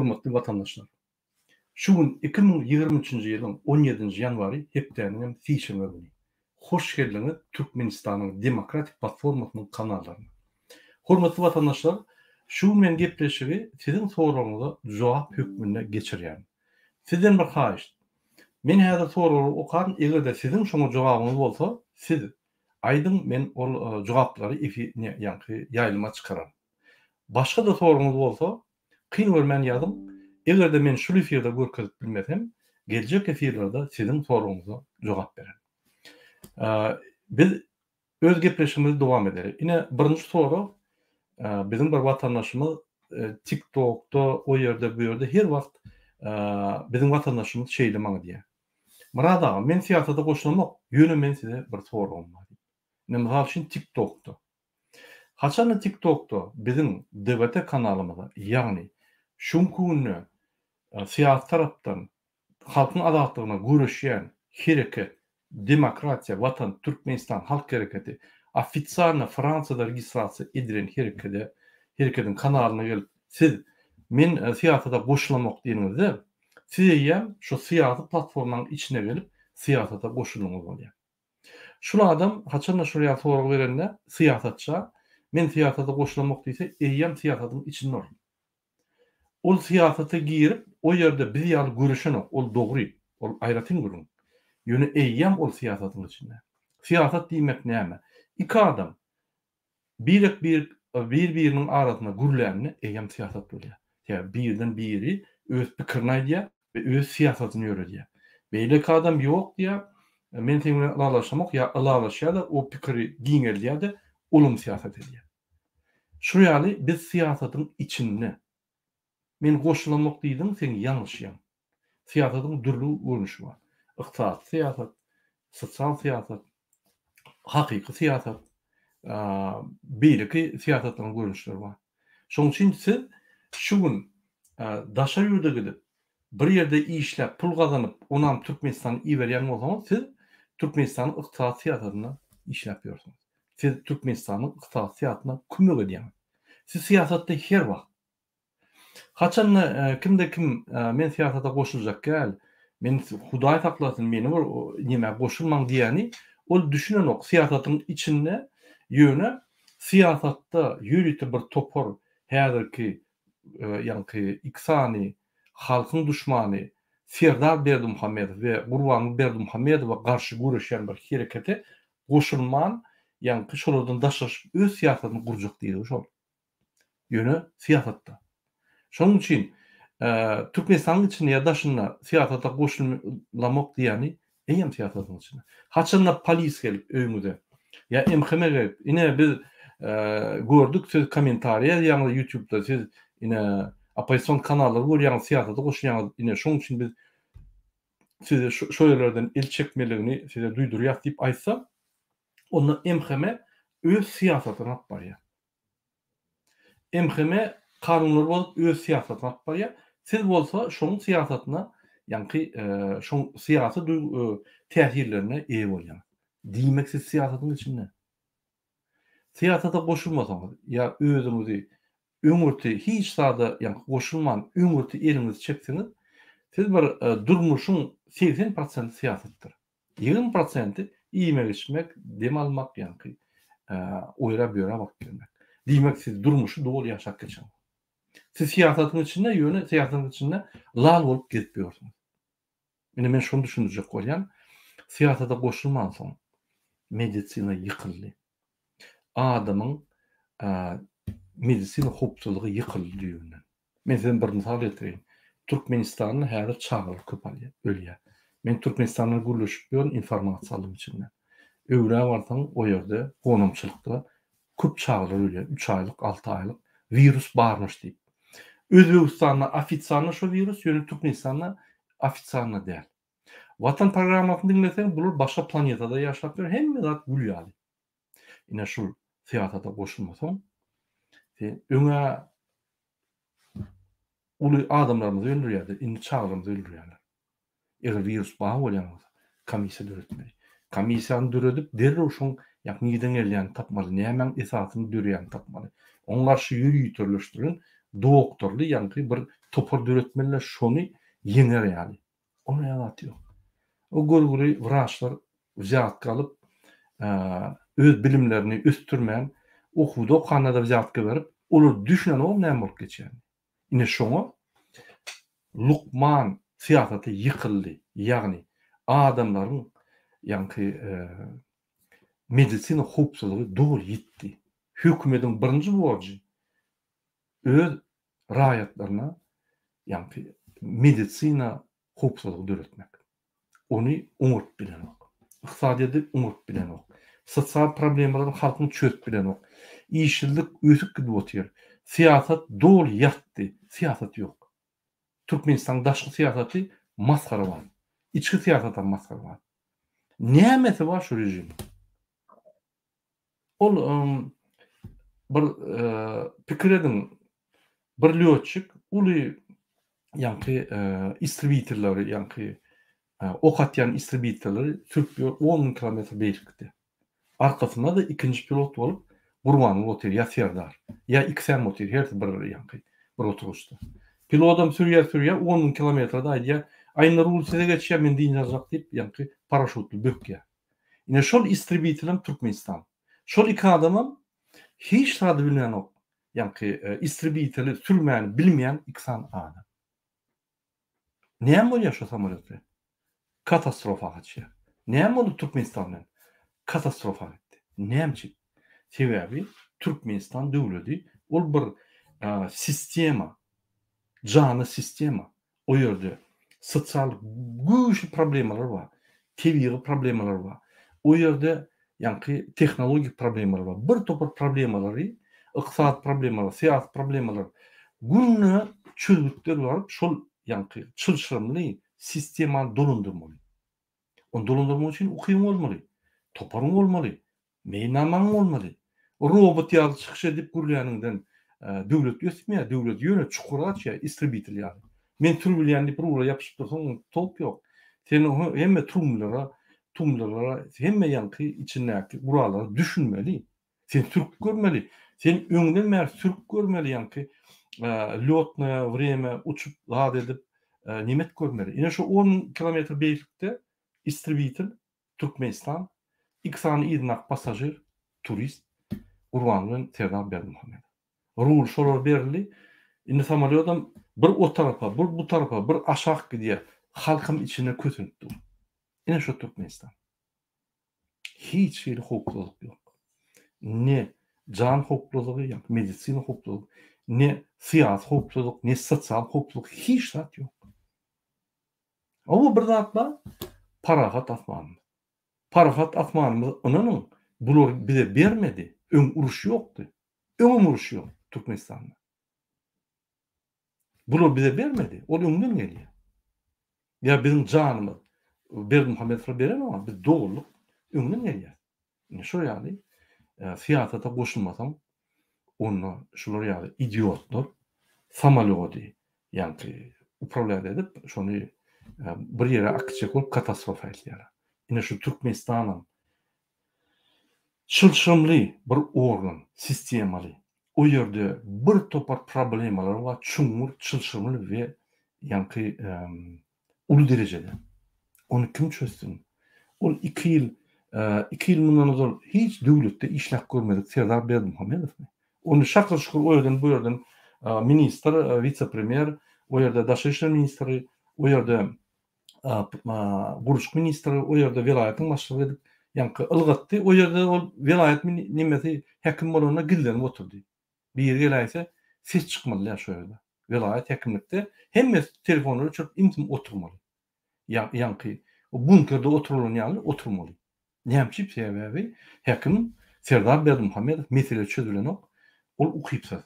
Hormatly watandaşlar. Şu gün 2023-nji ýylyň 17-nji ýanwary hepdeniň fiýşeme güni. Hoş geldiňiz Türkmenistanyň Demokratik Platformasynyň kanallaryna. Hormatly watandaşlar, şu men gepleşigi siziň soragyňyza jogap hökmünde geçirýän. Sizden bir haýyş. Men häzir soragary okan, egerde siziň şoňa jogabyňyz bolsa, siz aýdyň men ol jogaplary ýa-ni ýaýlyma çykaram. Başga da soragyňyz bolsa, kyn görmän ýazym. Egerde men şu efirde görkezip bilmesem, geljek efirlerde siziň soragyňyza jogap berem. Biz öz gepleşigimizi dowam ederiz. Ine birinji soru, bizim bir watandaşymyz TikTok'da, o ýerde, bu ýerde her wagt bizim watandaşymyz şeýlemagy diýär. Murad aga, men siýasata goşulmak, ýöne men size bir soragym bar. Ne misal üçin TikTok'da. Haçan TikTok'da bizim DBT kanalymyza, ýagny şunkunny siyasi tarapdan halkyň azatlygyna güreşýän hereket, demokratiýa, Watan Türkmenistan halk hereketi, ofitsialny Fransada registrasiýa edilen hereketiň kanalyna gelip, siz men siýasata goşulamak diýeniňizde, siz ýa şu siyasi platformanyň içine gelip siýasata goşulmagy bolýar. Şol adam haçan şuraya sorag berende siýasatça, men siýasata goşulamak diýse, eýýem siýasatyň içinde olur. Ol siýasata girip, o ýerde bir ýaly görüşenok, ol dogry, ol aýratyn gurun. Ýöne eýýem ol siýasatyň içinde. Siýasat diýmek näme? İki adam bir-biriniň arasyna gürlänni eýýem siýasat bolýar. Ýa birden biri öz pikirini aýdýar we öz siýasatyny ýöredýär. Beýleki adam ýok diýär, men seň bilen alaşamak ýa alaşýar da o pikiri giňelýär-de olum siýasat edýär. Şu ýaly biz siýasatyň içinde men goşulamak diýdim, sen ýalňyşýan. Siýasatyň dürli görnüşi bar. Ykdysat siýasat, sosial siýasat, hakyky siýasat, beýleki siýasatyň görnüşleri bar. Şoň üçin siz şu gün daşa ýurda gidip bir ýerde işläp pul gazanyp, onam Türkmenistany iýerýän bolsaňyz, siz Türkmenistanyň ykdysat siýasatyna işläp ýörsiňiz. Siz Türkmenistanyň ykdysat siýasatyna kömek edýäňiz. Siz siýasatda her wagt haçan kimde kim men siýasata goşuljak gel, men Hudaý saklasyn meni näme goşulmaň diýeni, ol düşünenok siýasatyň içinde ýöne siýasatda ýürüti bir topor häzirki ýa-ni iksany halkyň düşmany Serdar Berdimuhammedow we Gurban Berdimuhammedowa garşy güreşýän bir herekete goşulman, ýa-ni şolardan daşaş öz siýasatyny gurjak diýdi şol. Ýöne siýasatda. Şoň üçin Türkmenistanyň içinde ýadaşyna siýasata goşulamak diýeni eýem siýasatyň içinde. Haçan polis gelip öýüňize ýa MHM gelip, ine biz gördük siz kommentariýa ýa-ni YouTube'da siz ine opozisiýon kanallary görýän siýasata goşulýan, ine şoň üçin biz size şo ýerlerden el çekmeligini size duýdurýar diýip aýtsam, onda MHM öz siýasatyny alyp barýar. MHM kanunlar bolup öz siýasatyny alyp barýar. Siz bolsa şoň siýasatyna, ýa-ni şoň siýasy täsirlerine eýe bolýar. Diýmek siz siýasatyň içinde. Siýasata goşulmasaňyz, ýa özüňizi öňürti hiç sada, ýa-ni goşulman öňürti eliňizi çekseňiz, siz bir durmuşyň 80% siýasatdyr. 20% iýmek içmek, dem almak, ýa-ni oýra böýre wagt gelmek. Diýmek siz durmuşy dogry ýaşap geçen. Siz siýasatyň içinde, ýöne siýasatyň içinde lal bolup gidip ýörsiňiz. Men şonu düşünjek bolýan, siýasata goşulman soň medisina ýykyldy. Adamyň medisina hopçulugy ýykyldy diýenden. Men size bir misal getireyim. Türkmenistanyň häzir çağıry köp ölýär. Men Türkmenistanyň gürleşip ýörün informasiýa alym içinde. Öwre barsaň o ýerde gonumçylykda köp çağıry ölýär. 3 aýlyk, 6 aýlyk virus barmış diýip. Özbegistanda ofitsialny şu virus, ýöne Türkmenistanda ofitsialny däl. Watan programmasyny dinleseň, bular başga planetada ýaşap ýör, hemme zat gülýär. Ine şol siýasata goşulmasaň, öňe uly adamlarymyzy öldürýärler, indi çağırymyzy öldürýärler. Eger virus bar bolýan bolsa, komissiýa döretmeli. Komissiýany döredip, derrew şoň ýa-ni gelýän tapmaly, näme esasyny döreýän tapmaly. Oňa garşy ýürüýtürleşdirin, doktorly ýa-ni bir topar döretmeler şonu yener yani. Ona yalat yok. O golguri vraçlar zat kalıp öz bilimlerini üstürmeyen okudu Kanada zat berip olur düşünen o näme bolup geçýär. Ine şoňa Lukman siyasaty yıkıldı. Yani adamların yani medisina hupsuzluğu doğru gitti. Hükümetin birinci borcu öz raýatlaryna yani medisina hupsuzluğu döretmek. Onu umut bilen ok. İktisadiýatdy umut bilen ok. Sosial problemleri halkyň çözüp bilen ok. İşçilik ösüp gidip otyr. Siyasat doğru ýatdy. Siyasat ýok. Türkmenistan daşky siyasaty maskara bar. İçki siyasata maskara bar. Nämesi bar şu rejim? Ol bir pikir edin bir lýotçyk uly ýanky istribiterleri ýanky ok atýan istribiterleri sürüp 10 kilometr beýiklikde. Arkasynda da ikinji pilot bolup gurban otyr ýa serdar ýa iksem otyr her bir ýanky bir oturuşda. Pilotam sürýär 10 kilometrde aýdýar. Aýna rul size geçýär men diň ýazak diýip ýanky paraşutly bökýär. Ine şol istribiterim Türkmenistan. Şol iki adamam hiç tadı bilmeyen ok. Ýanky istribiteli sürmäni bilmeýän iksan adam. Näme bolýar şu samolyotda? Katastrofa geçýär. Näme bolu Türkmenistandan? Katastrofa gitdi. Näme? Sebebi Türkmenistan döwleti ol bir sistema, canı sistema. O ýerde sosial güýçli problemler bar. Tebiği problemler bar. O ýerde ýanky tehnologik problemler bar. Bir topar problemleri, ykdysat problemleri, siýasat problemleri günne çözüpdir bar. Şol ýanky çylşyrymly sistema dolundurmaly. Onu dolundurmak üçin ukyň bolmaly, toparyň bolmaly, meýnamaň bolmaly. Robot ýaly çykyş edip gurulýanyňdan döwlet ýetmeýär, döwlet ýöne çukur açýar, istribitel ýaly. Men tür bilýän bir ura ýapyşyp dursaň top ýok. Sen hemme tumlara hemme ýanky içindäki uralary düşünmeli. Sen türk görmeli. Sen öňden mer türk görmeli ýanky lёtное время uçup gad edip nimet görmeli. Ine şu 10 kilometr beýiklikde istribitel Türkmenistan iksany ýynak pasajer turist Urbanlyň Serdar Berdimuhammedow. Rul şolar berildi. Indi samolyotdan bir o tarafa, bir bu tarafa, bir aşağı gidýär. Halkym içine kötünüpdi. Ine şu Türkmenistan. Hiç ýeri hukuklyk ýok. Ne can hukuklygy ýok, medisina hukuklygy, ne siýasat hukuklygy, ne sosial hukuklyk hiç zat ýok. O bir zat bar, Parahat Atmanymyz. Parahat Atmanymyz onuň bular bize bermedi. Öň uruş ýokdy. Öň uruş ýok Türkmenistanda. Bular bize bermedi. Ol öňden gelýär. Ya bizim canımız Berdimuhammedow beren ama biz doğruluk öňden gelýär. Şo ýaly siýasata goşulmasaň onu şular ýaly idiotlar samolyody ýanky upravlýar edip şonu bir ýere akçek bolup katastrofa edýär. Ine şu Türkmenistanyň çylşyrymly bir organ, sistemaly. O ýerde bir topar problemalar bar, çuňur, çylşyrymly we ýanky uly derejede. Onu kim çözsün? Ol 2 ýyl mundan uzak hiç döwletde işlek görmedik Serdar Berdimuhammedow. Onu şakal şukur o ýerden bu ýerden minister, vice-premier, o ýerde daşy işler ministri, o ýerde guruş ministri, o ýerde welaýatyň başlygy edip ýanky ylgatdy. O ýerde ol welaýat nimesi hekim bolanyna gillenip oturdy. Bir ýerge gelýse ses çykmaly şo ýerde. Welaýat hekimlikde hemme telefonları çöp imtim oturmaly. Ýanky o bunkerde oturulan ýaly oturmaly. Näme sebebi? Hekim Serdar Berdimuhammedow mesele çözülen ok. Ol ukypsaz.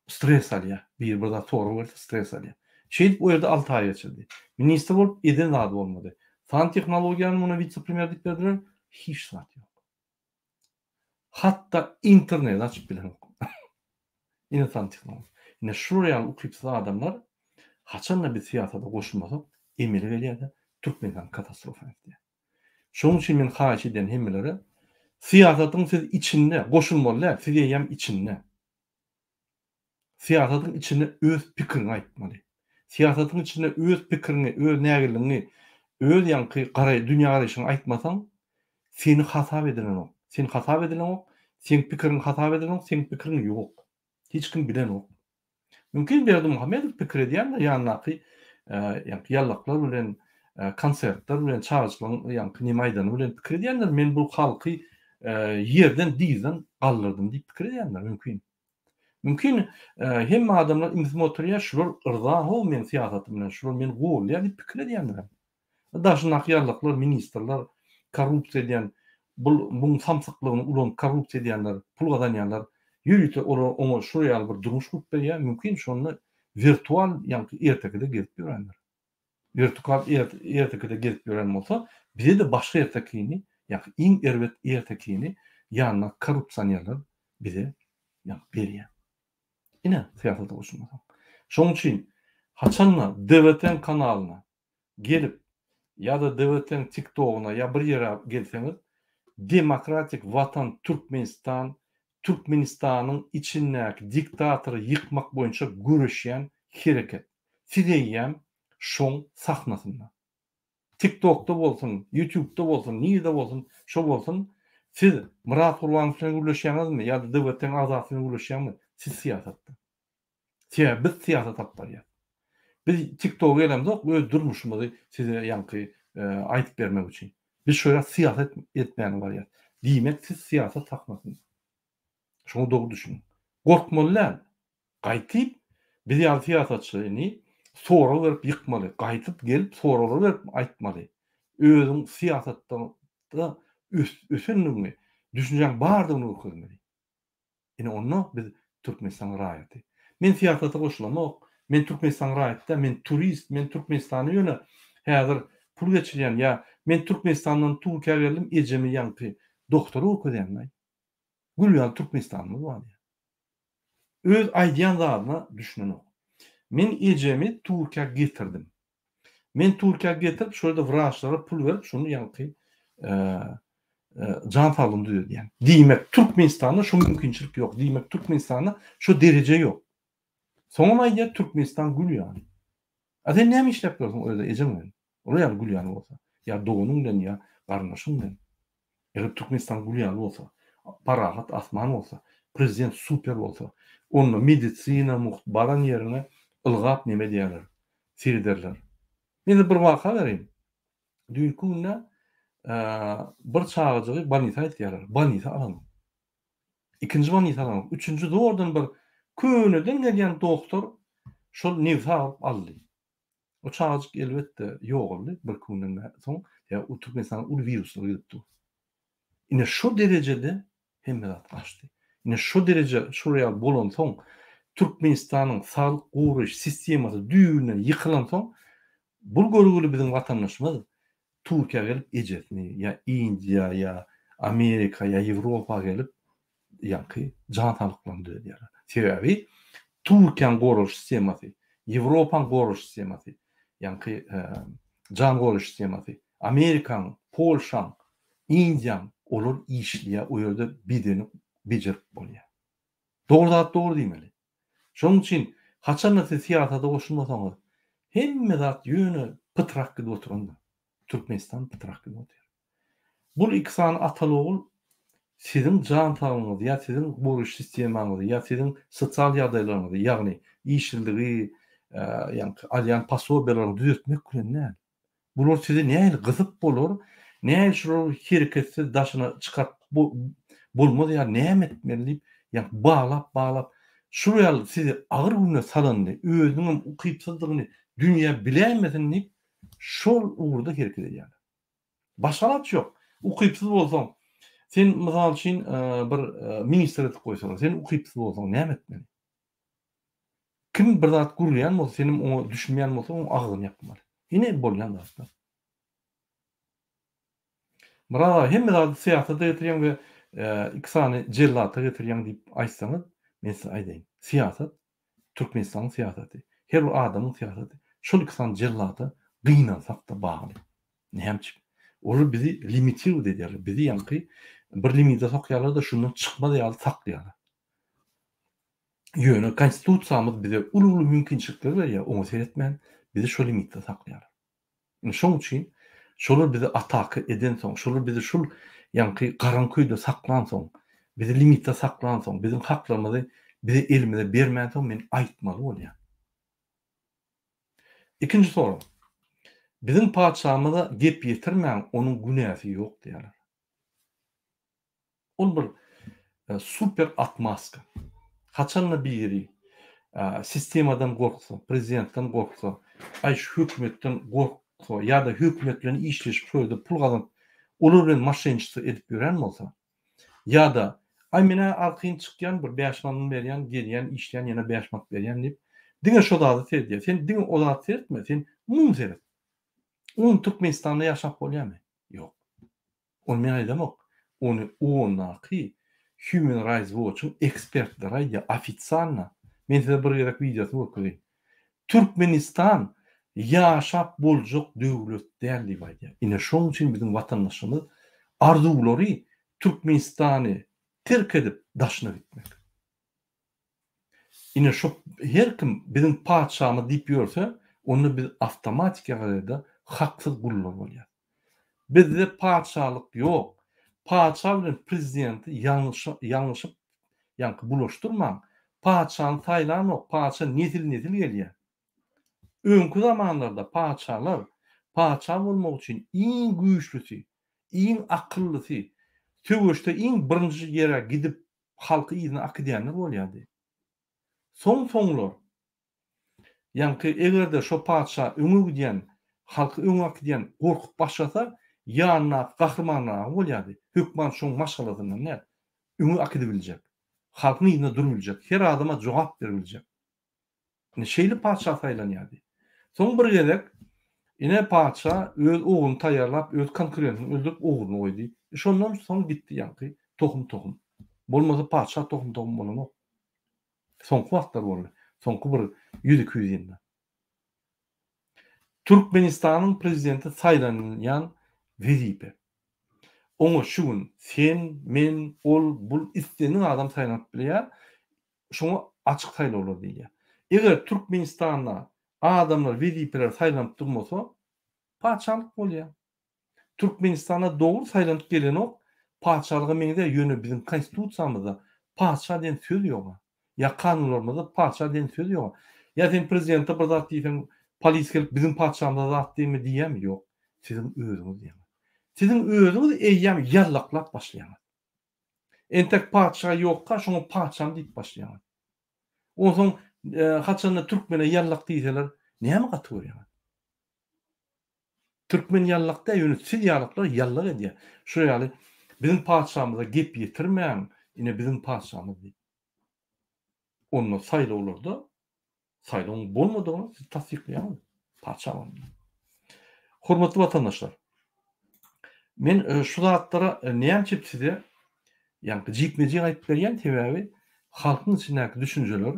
Stres alýar. Bir da soru bolsa stres alýar. Şeýdip o ýerde 6 aý geçirdi. Minister bolup eden zat bolmady. Fan tehnologiýany muny vice-premierlik berdiler. Hiç zat ýok. Hatta internet açyp bilen ok. Ine fan tehnologiýa. Ine şuraya ukypsaz adamlar haçanla bir siýasata goşulmasak emeli gelýär. Türkmenistan katastrofa etdi. Şoň üçin men haýyş eden hemmelere siýasatyň siz içinde goşulmaly, siz ýam içinde. Siýasatyň içinde öz pikirini aýtmaly. Siýasatyň içinde öz pikirini, öz nägiliňi, öz ýanky dünýä garaşyny aýtmasaň, seni hasap edilen ok. Seni hasap edilen ok, seň pikirini hasap edilen ok, seň pikirini ýok. Hiç kim bilen ok. Mümkin Berdimuhammedow pikir edýänler ýanynaky ýanky ýallaklar bilen, konsertler bilen çağrışyklaryň ýanky nimaýdany bilen pikir edýänler. Men bu halky ýerden diýden galdyrdym diýip pikir edýänler mümkin. Mümkin hemme adamlar imzim oturýar, şular ırza hol men siýasatym bilen, şular meni gowlýar diýip pikir edýänler. Daşynak ýarlyklar, ministrler, korrupsiýa edýän, buň samsyklygyny ulan korrupsiýa edýänler, pul gazanýanlar, ýürüýte oňa şu ýaly bir durmuş gurup berýär, mümkin şonu virtual ýanky ertekide gezip ýörenler. Virtual ertekide gezip ýören bolsa, bize de başga ertekini, ýanky iň erbet ertekini ýanyna korrupsiýanlar bize ýanky berýär. Ine siýasata goşulmasaň. Şoň üçin haçanla DWT'n kanalyna gelip ýa-da DWT'n TikTokyna ýa bir ýere gelseňiz, Demokratik Vatan Türkmenistanyň içindäki diktatory ýykmak boýunça görüşýän hereket. Sizeýem şoň sahnasynda. TikTok'da bolsun, YouTube'da bolsun, nide bolsun, şo bolsun, siz Murat Gurbanovy bilen görüşýäňizmi ýa-da DWT'n azaty bilen görüşýäňizmi? Siz siýasatda. Biz siýasat tapbarýar. Biz TikTok'a gelemzok, öz durmuşymyzy size ýanky aýtyp bermek üçin. Biz şöyle siýasat etmän barýar. Diýmek siz siýasat takmasyn. Şoňa dogry düşünin. Gorkmalylar. Gaýtyp biz ýa siýasatçyny soraw berip ýykmaly. Gaýtyp gelip soraw berip aýtmaly. Özüň siýasatda da üstünlüğini, düşünjäň bardygyny ökürmeli. Ine onu biz Türkmenistan raýaty. Men siýasata goşulamok. Men Türkmenistan raýatda, men turist, men Türkmenistany ýöne häzir pul geçirýän ýa men Türkmenistandan Türkiýe geldim, ejemi ýanky doktora okudýan. Gülýan Türkmenistanyň bar. Öz aýdýan zadyna düşünen. Men ejemi Türkiýe getirdim. Men Türkiýe getirip şöyle wraçlara pul berip şunu ýanky jan salym diýýär. Diýmek Türkmenistanda şu mümkinçilik ýok. Diýmek Türkmenistanda şu derece ýok. Soňra aýdýar Türkmenistan gülýan. Sen näme işlep durýarsyň öýde ejemi? Ola ýa gülýan bolsa, ýa doganyň bilen ýa garnaşyň bilen. Eger Türkmenistan gülýan bolsa, parahat asman bolsa, prezident super bolsa, onu medisina muhbaran ýerine ılgap neme diýerler, sirderler. Men bir waka bereyim. Dünkü günde bir çağıjygy banita aýtýarlar. Banita alan. İkinji banita alan. Üçüncü doğrudan bir köneden gelýän doktor şol nifsa aldy. O çağıjyk elbetde ýok boldy bir günden soň. Ya o Türkmenistan ul virusy ýetdi. Ine şu derecede hemme zat açdy. Ine şu derece şuraya bolan soň Türkmenistanyň saglyk goruş sistemasy düýüne ýykylan soň bu görgüli biziň watandaşymyz Türkiýe gelip ejetini ýa Indiýa ýa Amerika ýa Ýewropa gelip ýanky jan salyklandy diýerler. Sebebi Türkiýanyň goruş sistemasy, Ýewropaň goruş sistemasy, ýanky jan goruş sistemasy, Amerikaň, Polşaň, Indiýaň olar işliýär, o ýerde bideni bejerip bolýar. Dogry diýmeli. Şoň üçin haçan siýasata goşulmasaňyz, hemme zat ýöne pytrak gibi oturan. Türkmenistan pytrak gibi oturar. Bu ikisany atalogul siziň jan tagyňyz ýa siziň goruş sistemaňyz ýa siziň sosial ýagdaýlaryňyz, ýagny işçiligi, ýanky alýan pasobelaryny düzeltmek bilen näme? Bular size näme gyzyp bolar? Näme şu hereketsiz daşyna çykap bolmaz ýa näme etmeli? Ýa bağlap şu ýaly sizi agyr güne salandy, özüniň ukypsızlygyny dünýä bilemesin diýip şol uğurda hereket edýär. Başgalat ýok. Ukypsyz bolsaň, sen mysal üçin bir ministr etip goýsaň, sen ukypsyz bolsaň näme etmeli? Kim bir zat gurulýan bolsa, senin oňa düşünmeýän bolsa, oň agyny ýapmaly. Ine bolýan zatlar. Mara hemme zat siýasata getirýän we ikisany jellata getirýän diýip aýtsaňyz, men size aýdaýyn. Siýasat Türkmenistanyň siýasaty, her bir adamyň siýasaty. Şol ikisany jellata gynansak da bagly. Näme? Olar bizi limitiw edýärler. Bizi ýanky bir limitde sokýarlar da şundan çykmady ýaly saklýarlar. Ýöne konstitusiýamyz bize ulu mümkinçilikler berýär. Oňa seretmän bizi şol limitde saklaýar. Şoň üçin şolar bizi atak eden soň, şolar bizi şol ýanky garankyýda saklan soň, bizi limitde saklan soň, bizim haklarymyzy bize elimize bermän soň men aýtmaly bolýar. İkinci soru. Bizim padşahymyza gep ýetirmän onuň günäsi ýok diýerler. Ol bir super atmaska. Haçanla biri sistemadan gorksa, prezidentden gorksa, şu hökümetden gorksa ýa-da hökümet bilen işleşip şöyle pul gazanyp olar bilen maşençilik edip ýören bolsa, ýa-da mene arkyň çykýan bir 5 manly berýän, gelýän, işleýän ýene 5 manat berýän diýip diňe şo zady serdýär. Sen diňe o zady seretme, sen mum seret. Onu Türkmenistanda ýaşap bolýarmy? Ýok. Onu men aýdamok. Onu onaky Human Rights Watch'un ekspertleri aýdýar ofitsialna. Men size bir gerek videosy öküzeyim. Türkmenistan ýaşap boljak döwlet däl diýip aýdýar. Ine şoň üçin bizim watandaşymyz arzulary Türkmenistany terk edip daşyna gitmek. Ine şo her kim bizim padşahymyz diýip ýörse, onu biz awtomatik ýagarda haksyz gullar bolýar. Bizde padşahlyk ýok. Padşah bilen prezidenti ýalňyşyp ýanky bulaşdyrmaň. Padşahyň taýlany ok, padşah nesil gelýär. Öňkü zamanlarda padşah bolmak üçin iň güýçlüsi, iň akıllysy, töweşde iň birinji ýere gidip halky ýygyny akydýanlar bolýardy. Soňlar ýanky egerde şo padşah öňe gidýän, halky öňe akydýan gorkup başlasa, ýanyna gahrmanlar bolýardy. Hökman şoň maşgalatyndan näme? Öňe akydy biljek. Halkyň ýygyna durbiljek. Her adama jogap beriljek. Şeýle padşah taýlanýardy. Soň bir gerek ine padşah öz oğlunu taýýarlap, öz konkurentini öldürüp oğlunu goýdy. Şondan soň gitdi ýanky tohum. Bolmasa padşah tohum bolanok. Soňky wagtlar boldy. Soňky bir 100-200 ýylda. Türkmenistanyň prezidenti saýlanýan wezipe. Oňa şu gün sen, men, ol, bul isteniň adam saýlanyp bilýär. Şoňa açyk saýlawlar diýilýär. Eger Türkmenistanda adamlar wezipeler saýlanyp durmasa, padşahlyk bolýar. Türkmenistana dogry saýlanyp gelen ok, padşahlyga meňde ýöne bizim konstitusiýamyzda padşah diýen söz ýok. Ya kanunlarymyzda padşah diýen söz ýok. Ya sen prezidente bir zat diýsen, polis gelip bizim padşahymyza zat diýme diýem ýok. Sizin özüňiz diýen. Sizin özüňiz eýýäm ýallaklap başlaýar. Entek padşah ýokka şoňa padşahym diýip başlaýar. Oňsoň haçanda türkmene ýallak diýseler, näme gaty görýär? Türkmen ýallakda ýöne siz ýallaklar ýallak edýär. Şu ýaly bizim padşahymyza gep ýetirmän, ine bizim padşahymyz diýip. Onu saýlawlarda saýlaw bolmadygyny siz tasdikleýäňiz. Padşahym. Hormatly watandaşlar, men şu zatlara näme size ýanky jikmejik aýdyp berýän sebäbi halkyň içindäki düşünjeler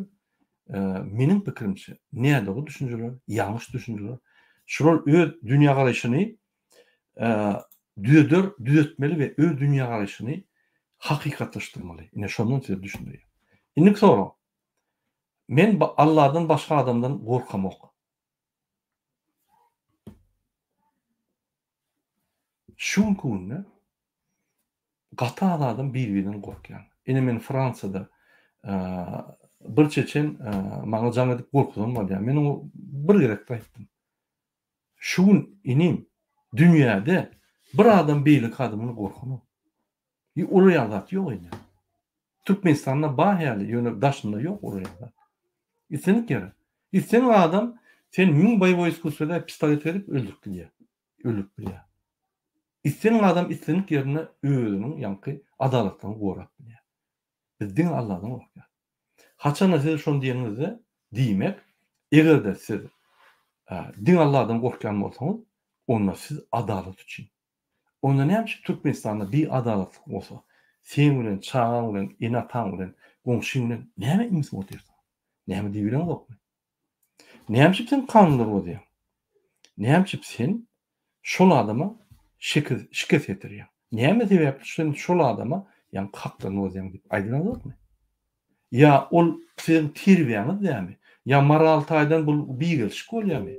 meniň pikirimçe näde o düşünjeler, ýalňyş düşünjeler. Şol öz dünýä garaşyny düzeltmeli we öz dünýä garaşyny hakykatlaşdyrmaly. Ine şondan size düşündirýär. Indi soru. Men Allahdan başga adamdan gorkamok. Şu günde gatalardan bir-birinden gorkýan. Ine men Fransada bir çeçen maňa jaň edip gorkudum bolýar. Men onu bir gerek aýtdym. Şu gün inim dünýäde bir adam beýlik adamyny gorkany. Olar ýagat ýok indi. Türkmenistanda baýaly ýöne daşynda ýok olar ýagat. İstenik ýere. İstenik adam sen 1000 boýboý iskusiyada pistolet verip öldürip bilýär. İstenik adam istenik ýerine özüniň ýanky adalatlyny gorap bilýär. Bizdiň Allahdan gorkýar. Haçan siz şonu diýeniňizde diýmek, egerde siz din Allahdan gorkýan bolsaňyz, onda siz adalet üçin. Onda näme Türkmenistanda bir adaletlik bolsa, sen bilen, çağan bilen, enatan bilen, goňşyň bilen näme iňsi bolýar? Näme diýilen bokmy? Näme sen kanunlar bolýar? Näme sen şol adama şikayet etirýär? Näme sebäpli sen şol adama ýa-ni haklaryny bolýar diýip aýdylan bokmy? Ya ol sizin terbiýeniz dämi? Ya maral taýdan bul bigelşik bolýarmy?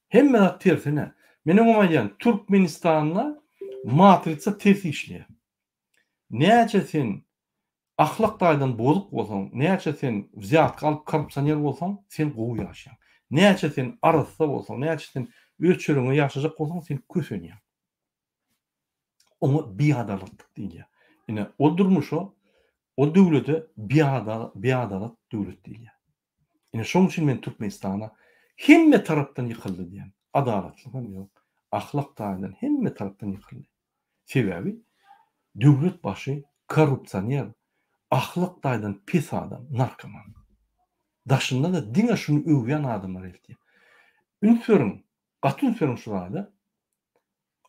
Hemme zat tersine. Meniň omaýan Türkmenistanda matritsa ters işleýär. Näçe sen ahlak taýdan bozuk bolsaň, näçe sen ziyat kalyp korrupsioner bolsaň, sen gowy ýaşaýan. Näçe sen arysda bolsaň, näçe sen öz çörüňe ýaşajak bolsaň, sen kösenýän. Onu biadalatlyk diýilýär. Ine o durmuşa, o döwlete biadalat döwlet diýilýär. Ine şoň üçin men Türkmenistana hemme tarapdan ýykyldy diýen. Adalatlyk ýok. Ahlak taýdan hemme tarapdan ýykyldy. Sebäbi döwlet başy korrupsioner, ahlak taýdan pes adam, narkoman. Daşynda da diňe şunu öwýän adamlar eldi. Ünsürüň, gaty ünsürüň şu wagtda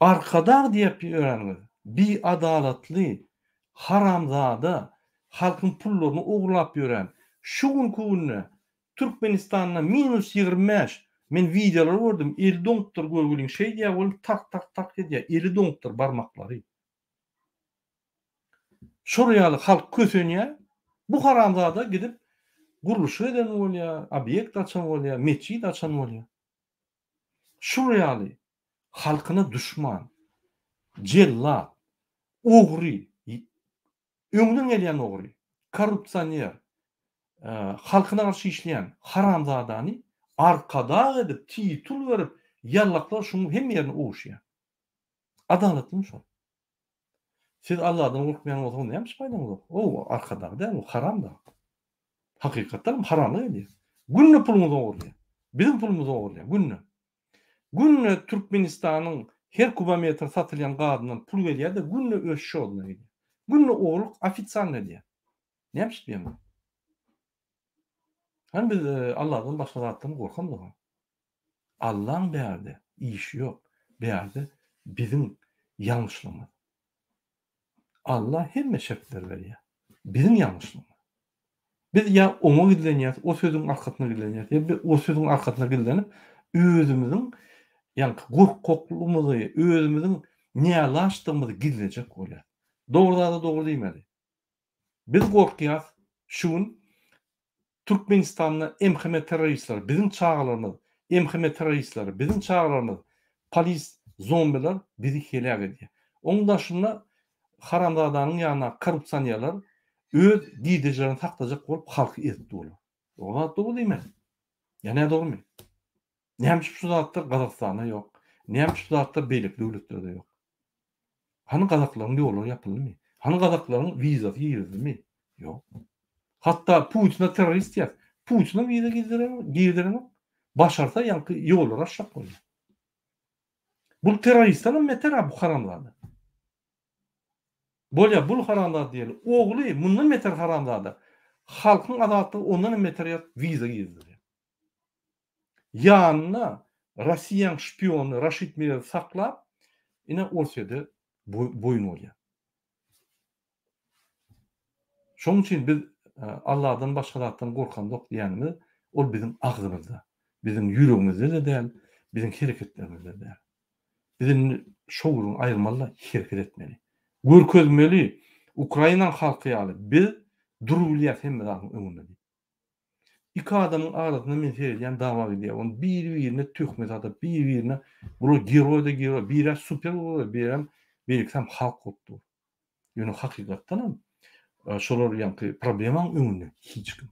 arkadaq diýip ýörenler. Biadalatly, haramzada, halkyň pullaryny ogurlap ýören, şu günne Türkmenistanda -25 men videolar gördüm. 50 donktor görgüliň şey diýip ol tak tak tak diýip 50 donktor barmaklary. Şuryaly halk kösenýär. Bu haramzada gidip guruluş eden bolýar, obyekt açan bolýar, meçit açan bolýar. Şuryaly halkyna düşman, jellat, ogry, öňden gelýän ogry, korrupsioner, halkyna garşy işleýän haramzadany arkada edip, titul berip, ýallaklar şunu hemme ýerine owuşýar. Adalatly şo. Siz Allahdan gorkmaýan bolsaňyz näme paýdaňyz bar? O arkada däl, o haram da. Hakykatdan haramlyk edýär. Günne puluňyzy ogurlaýar. Bizim pulumuzy ogurlaýar, günne. Günne Türkmenistanyň her kubametr satylýan gadynyň pul gelýär de günne öz şoğuna gidýär. Günne ogluk ofitsialny edýär. Näme işleýär? Hani biz Allah'dan başka zatdan gorkamyz. Allah'ın berdi işi yok. Berdi bizim yanlışlığımız. Allah hemme şertler berýär. Bizim yanlışlığımız. Biz ya oňa gidenýär, o sözüň arkasyna gidenýär. Ya o sözüň arkasyna gidenip özümiziň ýani gorkoklugymyzy, özümiziň nälaşdygymyzy gizlejek bolýar. Dogry dogry diýmeli. Biz gorkýar şuň Türkmenistanyň MHM terroristler, bizim çağlarymyz, MHM terroristler, bizim çağlarymyz, polis, zombiler bizi helak edýär. Onda şuna haramzadanyň ýanyna korrupsionerler öz diýdejlerini taklajak bolup halky ezip bolar. Oňa dogry diýmeli. Ýa-ni dogrymy? Näme şu zatlar Gazakstanda ýok? Näme şu zatlar beýlik döwletlerde ýok? Hany gazaklaryň ýolları ýapyldymy? Hany gazaklaryň wizasy ýerildi? Ýok. Hatta Putin'e terörist ýap. Putin'e vize giydiren başarsa ýanky ýollar aşak bolýar. Bu teröristlerin metera bu haramlady. Bolýar bu haramlady diýil. Ogly mundan meter haramlady. Halkyň adaty ondan meter vize giydirýär. Ýanyna Russiýan şpiony Raşid Mirev saklap, ine olsady boyun bolýar. Şoň üçin biz Allah'dan başka zatdan gorkandyk diýenimiz ol bizim agzymyzda, bizim ýüregimizde de däl, bizim hereketlerimizde däl. Bizim şoğurun ayrılmalı hareket etmeli. Görkezmeli Ukraina halkı ýaly biz durulýar hemme zatın öňünde. İki adamın arasynda men seýdýän dawa edýär. Onu bir-birine töhmet atyp, bir-birine bular geroy, biri super bolar, biri beýiksem halk bopdur. Ýöne hakykatdan şolar ýanky problemaň öňünde hiç kim.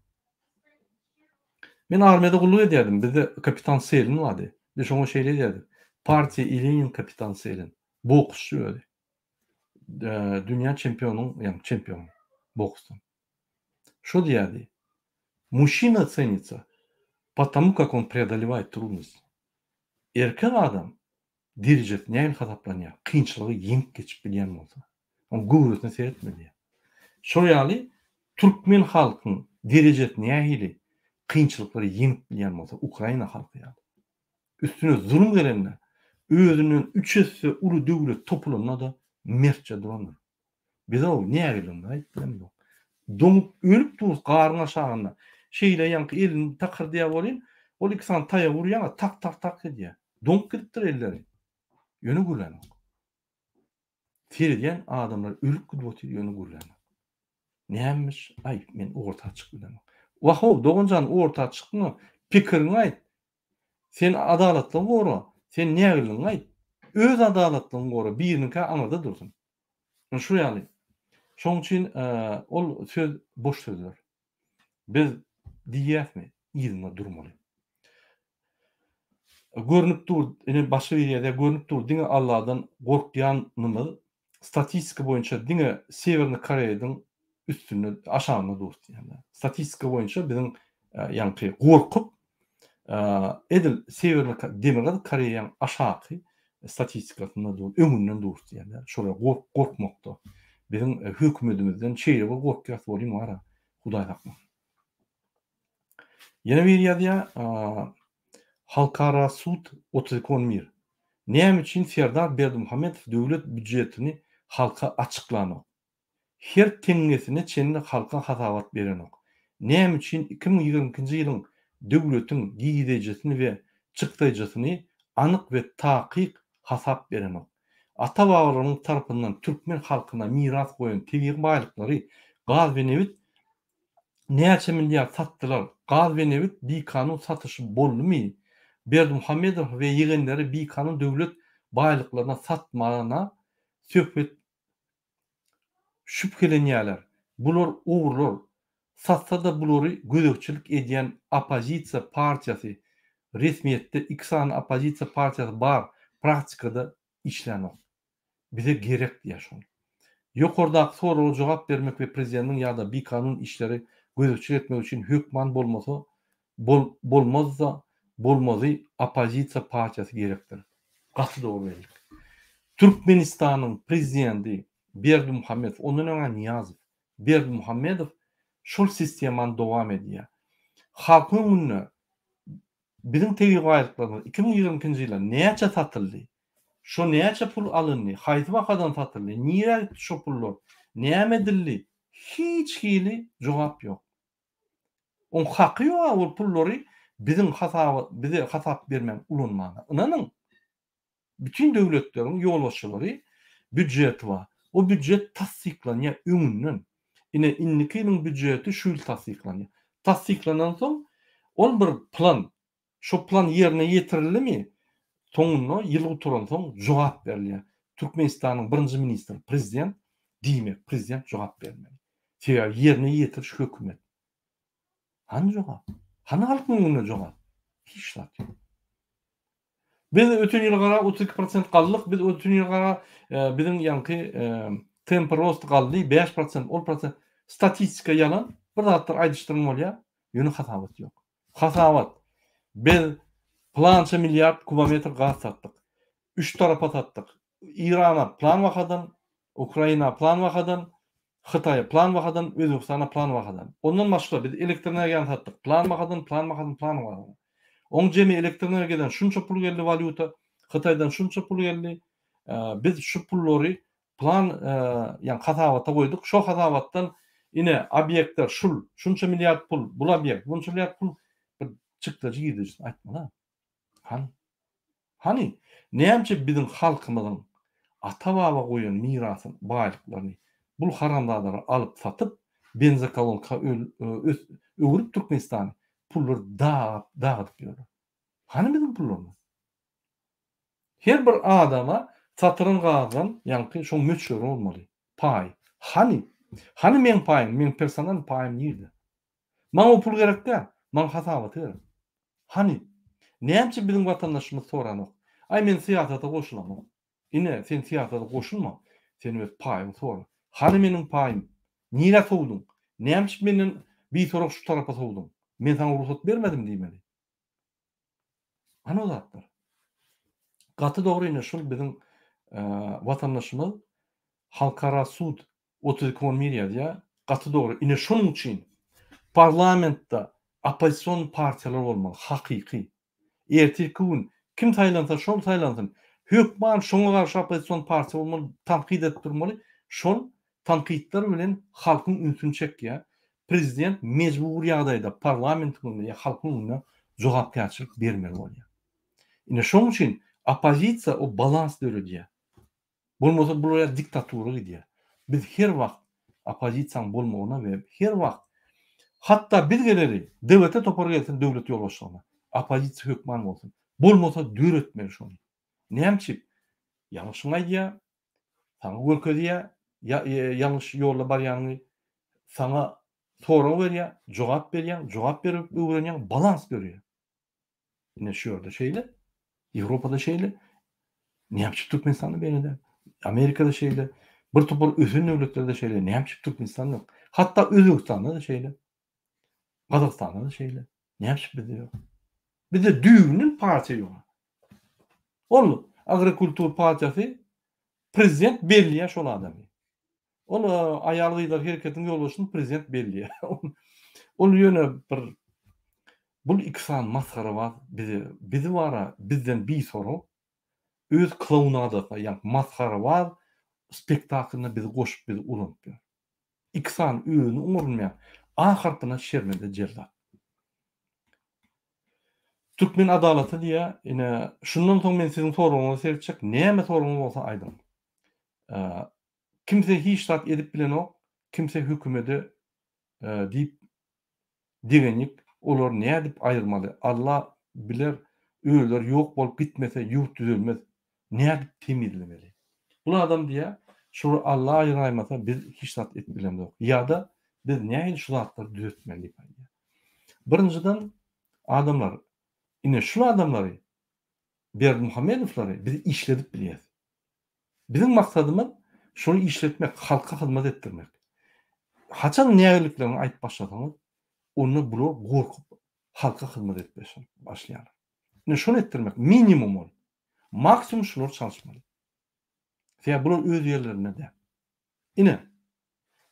Men armiýada gulluk edýärdim. Bizde kapitan Selin bardy. Biz şoňa şeýle edýärdik. Partiýa Ilinin kapitan Selin. Boksçu ödi. Dünya çempionu, ýani çempion boksdan. Şo diýärdi. Мужчина ценится потому, как он преодолевает трудности. Erkek adam derecesine näme hasaplanýar? Kynçylygy ýeňip geçip bilýän bolsa. Onu göwresine seretmeli. Şo ýaly Türkmen halkyň derejesine nähili kynçylyklary ýeňip bilýän bolsa, Ukraina halky ýaly. Üstüne zulüm gelenler özünün üçesi uly döwlet topulanyna da mertçe duranlar. Biz o nägelim aýtdym. Donup ölüp dur garyn aşagynda. Şeýle ýanky elini takyrdyýa bolýan, ol ikisini taýa urýan, tak tak tak edýär. Donup gitdir elleri. Ýöne gürlenok. Serediýän adamlar ölüp gidip otyr ýöne gürlenok. Nämiş? Ay, men orta açyk bilemem. Wahow, dogunjan orta açykmy? Pikirini aýt. Sen adalatlygy gora. Sen nägilini aýt. Öz adalatlygyny gora. Birinikä aňyrda dursun. Şu ýaly. Şoň üçin ol söz boş sözler. Biz diýäsmi? Ýygyna durmaly. Görnüp dur, ene başga bir ýerde görnüp dur. Diňe Allahdan gorkýanymyz statistika boýunça diňe Severni Koreýadan üstünde aşağına durdy ýani. Statistika boýunça biziň ýani gorkup edil Severni Demirgal Koreýaň aşaky statistikasyna dur, öňünden durdy ýani. Şola gorkmakda. Biziň hökümetimizden çeýregi gorkýas bolyň wara. Hudaý hakmy. Ýene bir ýerde Halkara Sud 32-11. Näme üçin Serdar Berdimuhammedow döwlet büdjetini halka açyklanyp? Her teňgesine çenli halka hasawat berenok. Näme üçin 2022-nji ýylyň döwletiň giýdejesini we çykdyjysyny anyk we takyk hasap berenok. Ata babalarymyň tarapyndan türkmen halkyna miras goýan tebiğ baýlyklary gaz we newit näçe milliard satdylar. Gaz we newit bikanun satışy boldumy? Berdimuhammedow we ýegenleri bikanun döwlet baýlyklaryna satmagyna söhbet şüphelenýärler. Bular ugurlar. Satsa-da bulary gözekçilik edýän opozisiýa partiýasy resmiýetde 2 sany opozisiýa partiýasy bar, praktikada işlenok. Bize gerek diýär şol. Ýokardaky soraga jogap bermek we prezidentiň ýa-da bikanun işleri gözekçilik etmek üçin hökman bolmazsa bolmazy opozisiýa partiýasy gerekdir. Gaty dogry bellik. Türkmenistanyň prezidenti Berdimuhammedow, ondan öňe Niýazow, Berdimuhammedow şol sistemany dowam edýär. Halkyň öňüne biziň tebiğ baýlyklarymyz 2022-nji ýylda näçe satyldy? Şo näçe pul alındy? Haýsy wagtdan satyldy? Niýe şo pullar? Näme edildi? Hiç hili jogap ýok. On haky ýok ol pullary biziň bize hasap bermem ulanmagy. Inanyň bütün döwletleriň ýolbaşçylary büdjeti bar. O büdjet tasdiklanýar öňünden. Ine inniki ýylyň büdjeti şu ýyl tasdiklanýar. Tasdiklanan soň ol bir plan. Şo plan ýerine ýetirilimi? Soňuna ýyl oturan soň jogap berilýär. Türkmenistanyň birinji ministri, prezident diýmek, prezident jogap bermeli. Şeýle ýerine ýetiriş hökümet. Hany jogap? Hany halkyň öňüne jogap? Hiç zat ýok. Biz ötün ýyl gara 32% galdyk. Biz ötün ýyl gara biziň ýanky temp rost galdy 5%, 10%. Statistika ýalan. Bir zatlar aýdyşdyrma bolýar. Ýöne hasabat ýok. Hasabat. Biz plança milyard kubometr gaz satdyk. 3 tarapa satdyk. İrana plan wagtdan, Ukraina plan wagtdan, Hytaýa plan wagtdan, Özbekistana plan wagtdan. Ondan başga biz elektr energiýany satdyk. Plan wagtdan. On jemi elektr energiýadan şunça pul geldi valuta, Hytaýdan şunça pul geldi. Biz şu pullary plan ýani hasabata goýduk. Şo hasabatdan ine obyektler şunça milyard pul, bul obyekt, bunça milyard pul çykdy giýdi. Aýtma. Hani näçe biziň halkymyzyň ata baba goýan mirasyny, baýlyklaryny bul haramdadary alyp satyp benzokolonka öwürüp Türkmenistany pullary dağıtıp ýörler. Hani biziň pullarymyz? Her bir adama satyryn gazdan ýanky şoň möçleri bolmaly. Pay. Hani men paýym, men personal paýym ýerde? Maňa o pul gerekkä? Maňa hasabat gerek. Hani näçe biziň watandaşymyz soranok? Ay men siýasata goşulamam. Ine sen siýasata goşulma. Sen öz paýyň sor. Hani meniň paýym? Niýe sowdun? Näçe meniň bir sorak şu tarapa sowdun? Men sana ruhsat bermedim diýmeli. Ana zatlar. Gaty dogry ine şol biziň watandaşymyz Halkara Sud 32-11 ýa gaty dogry. Ine şonuň üçin parlamentda opozisiýon partiýalar bolmaly, hakyky. Erteki gün kim saýlansa şol saýlansyn. Hökman şoňa garşy opozisiýon partiýa bolmaly, tanqid edip durmaly. Şol tanqidler bilen halkyň ünsüni çekýär. Prezident mecbur ýagdaýda parlamentine ýa halkyň önüne jogapkärçilik bermeli bolýar. Ine şoň üçin opozisiýa o balans döredýär. Bolmasa bular diktatura gidýär. Biz her wagt opozisiyaň bolmagyna we her wagt hatta bilgeleri döwlete topar gelsin, döwlet ýol başlygyna opozisiýa hökman bolsun. Bolmasa döretmeli şonu. Näçip? Ýalňyşyňy aýdýar, saňa görkezýär, ýalňyş ýolda barýanyny saňa soraw berýär, jogap berýär, jogap berip öwrenýär, balans görýär. Ine şu ýerde şeýle, Ýewropada şeýle, näçip Türkmenistanda beýnede, Amerikada şeýle, bir topar ösen döwletlerde şeýle, näçip Türkmenistanda, hatda Özbekistanda da şeýle, Gazakstanda da şeýle. Näçip bizde ýok? Bizde düýünün partiýa ýok. Ol agrikultur partiýasy prezident belliýär şol adamy. Ol aýalgylar hereketiniň ýolbaşyny prezident belliýär. Ol ýöne bir bul iksan maskara var. Bizi wara bizden bir soru öz klaunada, ýa maskara var. Spektaklyna bizi goşup bizi ulantyr. İksan öýüni umurmaýan ahyrkyna şermede jellat. Türkmen adalaty diýe, ine şundan soň men siziň soragyňyza sertjek, näme soragyňyz bolsa aýdym. Kimse hiç zat edip bilen ok, kimse hükümede deyip digenik, olar ne edip ayırmalı. Allah biler, öýler yok bolup gitmese ýurt düzelmez. Ne edip temizlemeli. Bu adam diye, şu Allah ayıraymasa biz hiç zat edip bilen ok. Ya da biz ne şu zatları düzeltmeli. Birinciden adamlar, yine şu adamları, Berdimuhamedowlary biz işledip bilýäs. Bizim maksadymyz şunu işletmek, halka hizmet ettirmek. Haçan nägeliklerini aýyp başlasaňyz, onu bular gorkup halka hizmet etmeşin başlaýar. Ne şunu ettirmek minimum ol. Maksimum şular çalışmaly. Feýa bular öz ýerlerine de. Ine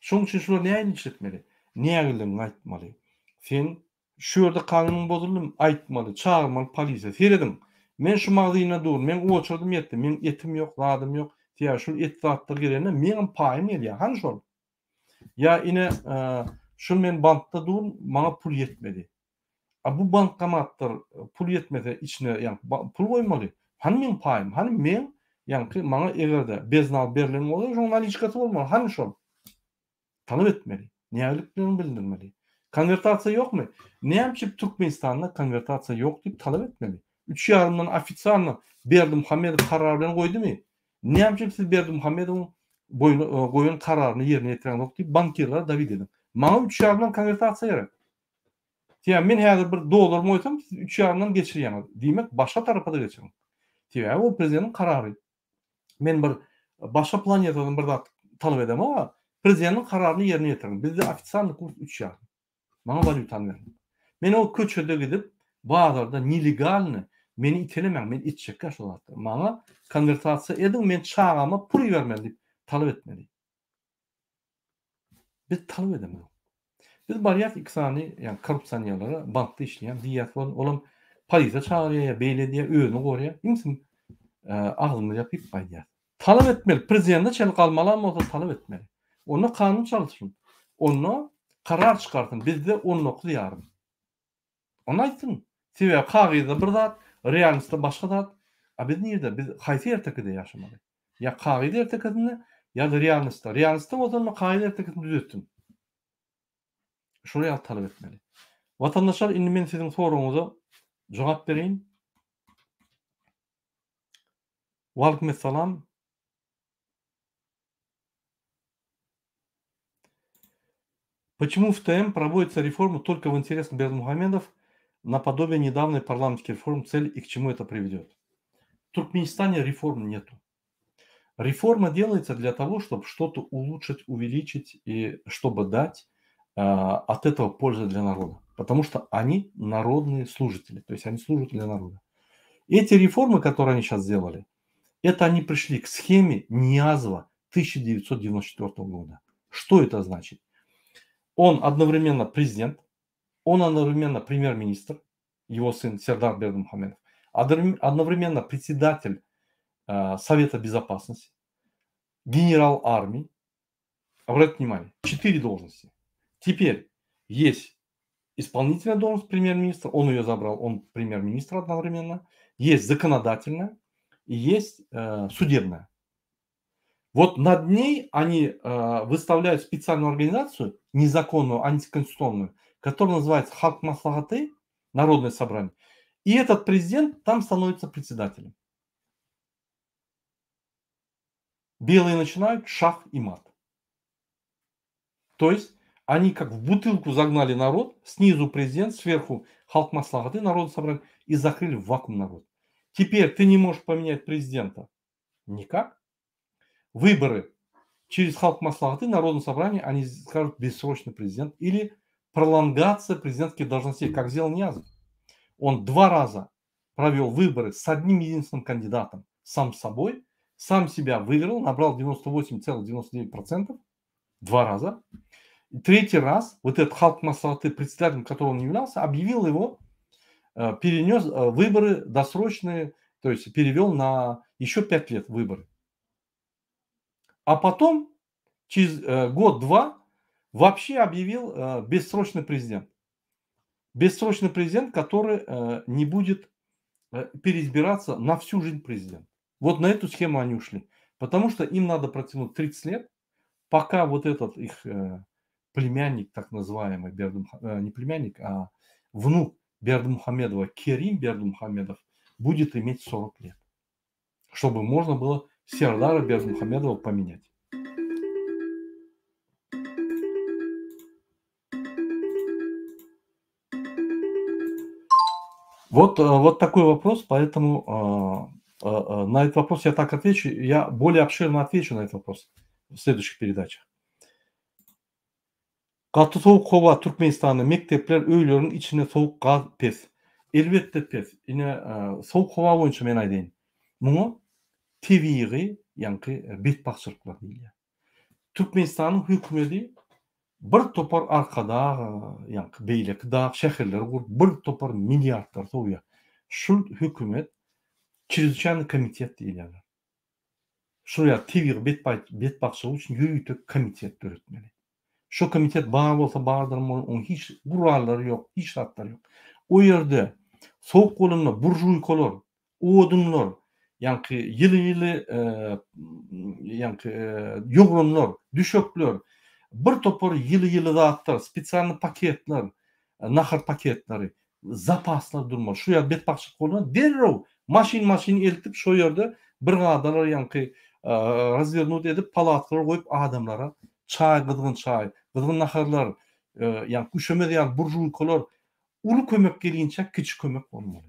şoň üçin şular näme işletmeli? Nägeliklerini aýtmaly. Sen şu ýerde kanunyň bozuldy, aýtmaly, çağırmaly polisiýa. Seredin. Men şu magzyna dur, men oçurdum ýetdi, men etim ýok, ladym ýok. Diýär şu et zatlar gelene meň paýym ýelýär. Han şol. Ya ine şu men bankda dur, maňa pul ýetmedi. Bu bankomatlar pul ýetmese içine ýa pul goýmaly. Han men paýym, han men ýa-ni maňa egerde beznal berilen bolsa, şoň naliçkasy bolmaly. Han şol. Talap etmeli. Nägeliklerini bildirmeli. Konvertasiýa ýokmy? Näçip Türkmenistanda konvertasiýa ýok diýip talap etmeli. 3,5-dan ofitsialny Berdimuhamedow karar bilen goýdymy? Näçip siz Berdimuhamedow goýun kararyny ýerine ýetiren ok diýip bankirler david edin. Maňa 3,5-dan konvertasiýa gerek. Diýär men häzir bir dolar moýsam, siz 3,5-dan geçirýäňiz. Diýmek başga tarafa da geçirin. Diýär o prezidentiň karary. Men bir başga planetadan bir zat talap edem ama prezidentiň kararyny ýerine ýetirin. Bizde ofitsialny kurs 3,5. Maňa valyutany berin. Men o köçede gidip bazarda nelegalny meni itelemeň, men itjekkä şol zatlar. Maňa konvertasiýa edin, men çağama pul bermeli diýip talap etmeli. Biz talap edemeyiz. Biz barýat iksany, ýani korrupsiýalara bankda işleýän diýýär bolan, olam polisiýa çağırýar, beýlediýär, özüni gorýar. Imsin aglymy ýapyp gaýdýar. Talap etmeli, prezident çel galmaly bolsa talap etmeli. Onu kanun çalışsın. Onu karar çıkartın. Bizde 19 ýarym. Onu aýtyn. Sebäbi kagyzda bir zat, realistde başga zat. Biz näde? Biz haýsy ertekide ýaşamaly? Ya kagyda ertekinde ya da realistde. Realistde bolsa kagyda ertekinde düzeltsin. Şuraya talap etmeli. Vatandaşlar, indi men siziň soragyňyza jogap bereýin. Waleyküm salam. Почему в ТМ проводятся реформы только в интересах Бердимухамедов, наподобие недавней парламентских реформ, цель и к чему это приведет? В Туркменистане реформ нету. Реформа делается для того, чтобы что-то улучшить, увеличить и чтобы дать от этого пользы для народа. Потому что они народные служители, то есть они служат для народа. Эти реформы, которые они сейчас сделали, это они пришли к схеме Ниязова 1994 года. Что это значит? Он одновременно президент, он одновременно премьер-министр, его сын Сердар Бердимухамедов, одновременно председатель Совета Безопасности, генерал армии. Обратите внимание, 4 должности. Теперь есть исполнительная должность премьер-министра, он ее забрал, он премьер-министр одновременно. Есть законодательная и есть судебная. Вот над ней они выставляют специальную организацию, незаконную, антиконституционную, которая называется Халк Маслахаты, Народное собрание. И этот президент там становится председателем. Белые начинают шах и мат. То есть они как в бутылку загнали народ, снизу президент, сверху Халк Маслахаты, Народное собрание, и закрыли в вакуум народ. Теперь ты не можешь поменять президента. Никак. Выборы через Халк Маслахаты, Народное собрание, они скажут бессрочный президент или пролонгация президентских должностей, как сделал Ниязов. Он 2 раза провел выборы с одним единственным кандидатом, сам собой, сам себя выиграл, набрал 98,99%, 2 раза. И 3-й раз вот этот Халк Маслахаты, председателем которого он являлся, объявил его, перенес выборы досрочные, то есть перевел на еще 5 лет выборы. А потом, через год-два, вообще объявил бессрочный президент. Бессрочный президент, который не будет переизбираться на всю жизнь президент. Вот на эту схему они ушли. Потому что им надо протянуть 30 лет, пока вот этот их племянник, так называемый, не племянник, а внук Бердымухамедова, Керим Бердымухамедов, будет иметь 40 лет. Чтобы можно было Сердара Бердымухамедова поменять. Вот такой вопрос, поэтому на этот вопрос я так отвечу. Я более обширно отвечу на этот вопрос в следующих передачах. Katı soğuk hava Türkmenistan'da mektepler öylörün içine soğuk gaz pes. Elbette pes. Yine soğuk hava boyunca men aytayın. Muňa tebiği ýanky betbaççylyklar diýilýär. Türkmenistan'ın hökümeti bir topar arkada ýanky beýleki dağ şäherler gurup bir topar milliardlar soýýar. Şul hökümet Çirizçan komitet diýilýär. Şuraya tebiği betbaççylyk üçin ýürütek komitet döretmeli. Şu komitet bar bolsa bardyr, onun hiç gurallary ýok, hiç şartlary ýok. O ýerde soğuk golunma burjuykalar, odunlar, ýanky ýyly ýanky ýogrunlar, düşökler, bir topar ýyly zatlar, spesialny paketler, nahar paketlary, zapaslar durmaly. Şu ýer betbaççylyk bolan derrew maşin eltip şu ýerde bir gadalar ýanky razvernut edip palatkalar goýup adamlara çay, gıdgın naharlar, yani üşemediğin burjuykalar, ulu kömek gelince küçük kömek olmalı.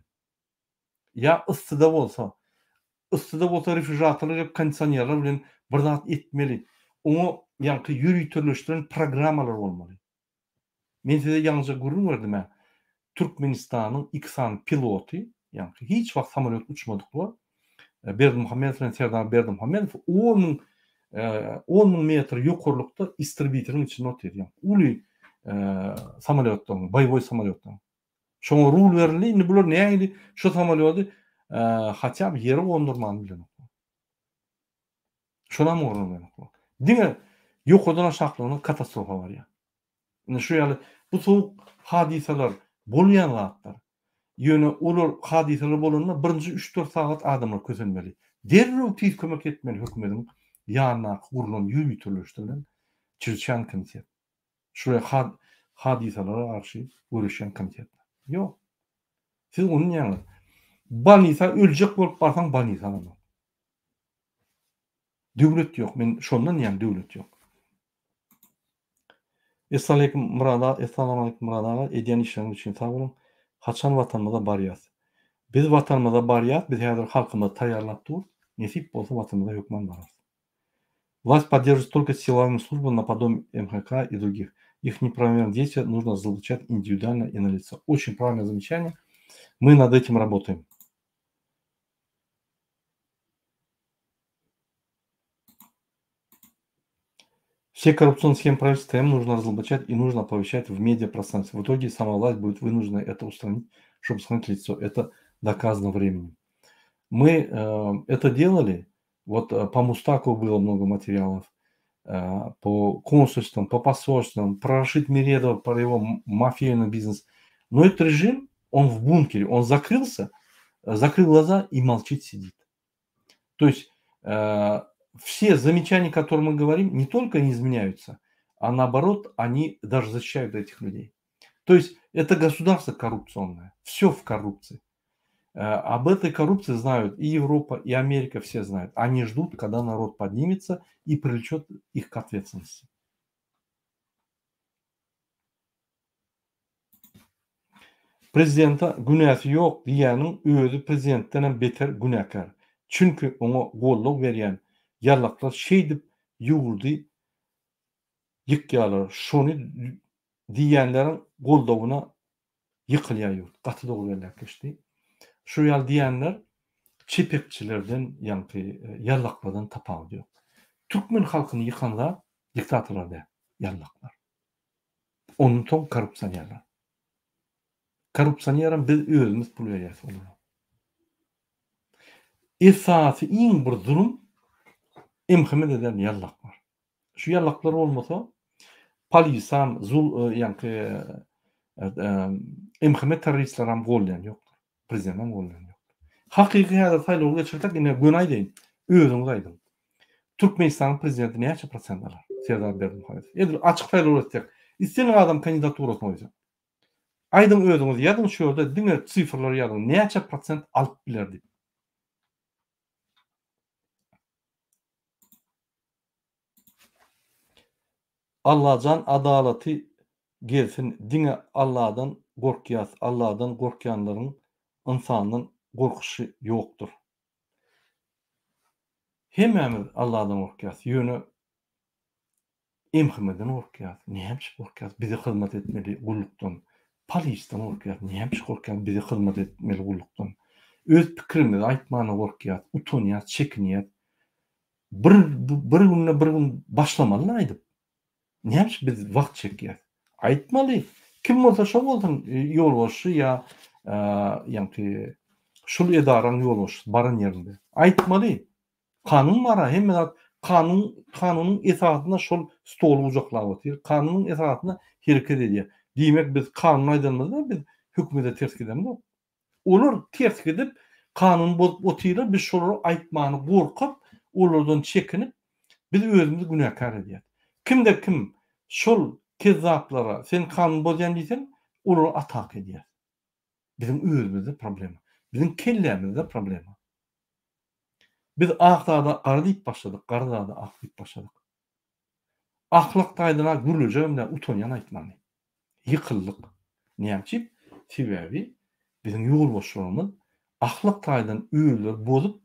Ya ısıda bolsa refrijatorlar hep kondisionerler bilen bir zat etmeli. Onu yankı ýürüýtürleşdiren programmalar bolmaly. Men size ýalnızca gurur berdim. Türkmenistanyň iksan piloty, yankı hiç wagt samolyot uçmadyklar. Berdimuhamedov bilen Serdar Berdimuhamedov 10.000 metr ýokurlukda istribitiriň içinde oturýar. Uly samolyotdan, boýboý samolyotdan. Şoňa rul berildi. Indi bular näýdi? Şu samolyoty hatça bir ýere gondurman bilen. Şona mogrun. Diňe ýokurdan aşaklygyň katastrofa barýar. Indi şu ýaly bu soğuk hadiseler bolýan zatlar. Ýöne olar hadiseler bolanda birinji 3-4 saat adamlar kösenmeli. Derrew tiz kömek etmeli hökümetiň ýanyna gurulan ýürüýtürleşdirilen Çirizçan komitet. Şuraya hadiselere karşı görüşen komitet. Ýok. Siz onun ýaly banisa öljek bolup barsaň banisa. Döwlet ýok. Men şondan ýa döwlet ýok. Assalamu alaykum Murad aga. Edýän işleriniz üçin sag bolun. Haçan watanymyza barýas. Biz watanymyza barýas, biz häzir halkymyzy taýýarlap dur. Nesip bolsa watanymyza hökmen baras. Власть поддерживает только силовым службам наподобие МХК и других. Их неправильные действия нужно различать индивидуально и на лицо. Очень правильное замечание. Мы над этим работаем. Все коррупционные схемы правительства нужно разоблачать и нужно оповещать в медиапространстве. В итоге сама власть будет вынуждена это устранить, чтобы сохранить лицо. Это доказано временем. Мы это делали. Вот по Мустаку было много материалов, по консульствам, по посольствам, про Рашид Миредова, про его мафийный бизнес. Но этот режим, он в бункере, он закрылся, закрыл глаза и молчит, сидит. То есть все замечания, которые мы говорим, не только не изменяются, а наоборот, они даже защищают этих людей. То есть это государство коррупционное, все в коррупции. Об этой коррупции знают и Европа, и Америка, все знают. Они ждут, когда народ поднимется и привлечет их к ответственности. Prezidenta günäsi ýok diýäniň özü prezidentden beter günäkär. Çünki oňa golluk berýän ýarlaklar şeýdip ýugurdy, ýykýarlar. Şonu diýenleriň goldawyna ýykylýar, gaty dogberlerkeşdi. Şu ýal diýenler çepekçilerden, ýani ýarlaklardan tapawdy ýok. Türkmen halkyny ýykanlar diktatorlar da ýarlaklar. Onun ton korrupsiýonlar. Korrupsiýonlar biz özümiz pul berýäs olar. Esasy iň bir zulüm emhmet eden ýarlaklar. Şu ýarlaklar bolmasa polisam, ýani emhmet terroristleram gollan ýokdur. Prezidentam gollan ýokdur. Hakyky häzir saýlaw geçirdik, ine Günay deýin. Özüňiz aýdyn. Türkmenistanyň prezidenti näçe prosent alar? Serdar Berdimuhamedov. Edir açyk saýlaw etsek, isleýän adam kandidaturyny goýsa. Aýdyn özüňiz ýazyn şu ýolda diňe sifrlar ýazyn. Näçe prosent alyp bilerdi? Allah'dan adaleti gelsin. Diňe Allah'dan gorkýas. Allah'dan gorkýanlaryň insanyň gorkuşy ýokdur. Hemmemiz Allah'dan gorkýas. Ýöne emhimeden gorkýas. Näme gorkýas? Bize hyzmat etmeli gullukdan. Polisdan gorkýas. Näme gorkýas? Bize hyzmat etmeli gullukdan. Öz pikirimizi aýtmana gorkýas. Utanýas, çekinýär. Bir güne bir gün başlamaly aýdyp. Näme biz wagt çekýär? Aýtmaly. Kim bolsa şo bolsun ýolbaşçy ýa ýani şol edaran ýolbaşçy baran ýerinde. Aýtmaly. Kanun bara hemme kanunyň esatyna şol stolu uzaklap otyr. Kanunyň esatyna hereket edýär. Diýmek biz kanun aýdymyzda biz hökümete ters gidemiz. Olar ters gidip kanun bozup otyrlar, biz şolary aýtmany gorkap, olardan çekinip biz özümizi günäkär edýär. Kimde kim şol kezzaplara sen kanun bozýan diýsen, olary atak edýär. Bizim özümizde problem. Bizim kellemizde problem. Biz ahtada qara diýip başladyk, garada ak diýip başladyk. Ahlak taýdyna gürlejemde utanýan aýtmaly. Ýykyldyk. Näçip? Sebäbi bizim ýolbaşlarymyz ahlak taýdan öýler bozup,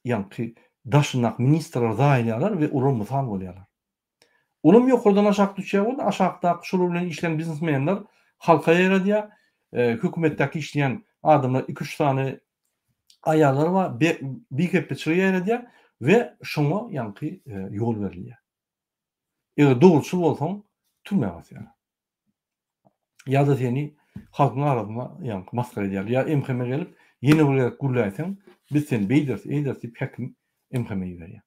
ýani daşynak ministrler zaýlalar we olar mysal bolýarlar. Olam ýokurdan aşak düşýär bolsa, aşakdaky şol bilen işleýän biznesmenler halka ýaradýar, hökümetdäki işleýän adamlar 2-3 tane aýallar bar, bir hepde çyrýar we şoňa ýani ýol berilýär. Eger dogruçy bolsaň, türmäge basýar. Ýa-da seni halkyň arasyna ýani maskara edýär. Ýa emheme gelip ýene bir gurlaýsaň, biz seni beýders, eýders diýip häkim emhemeyi berýär.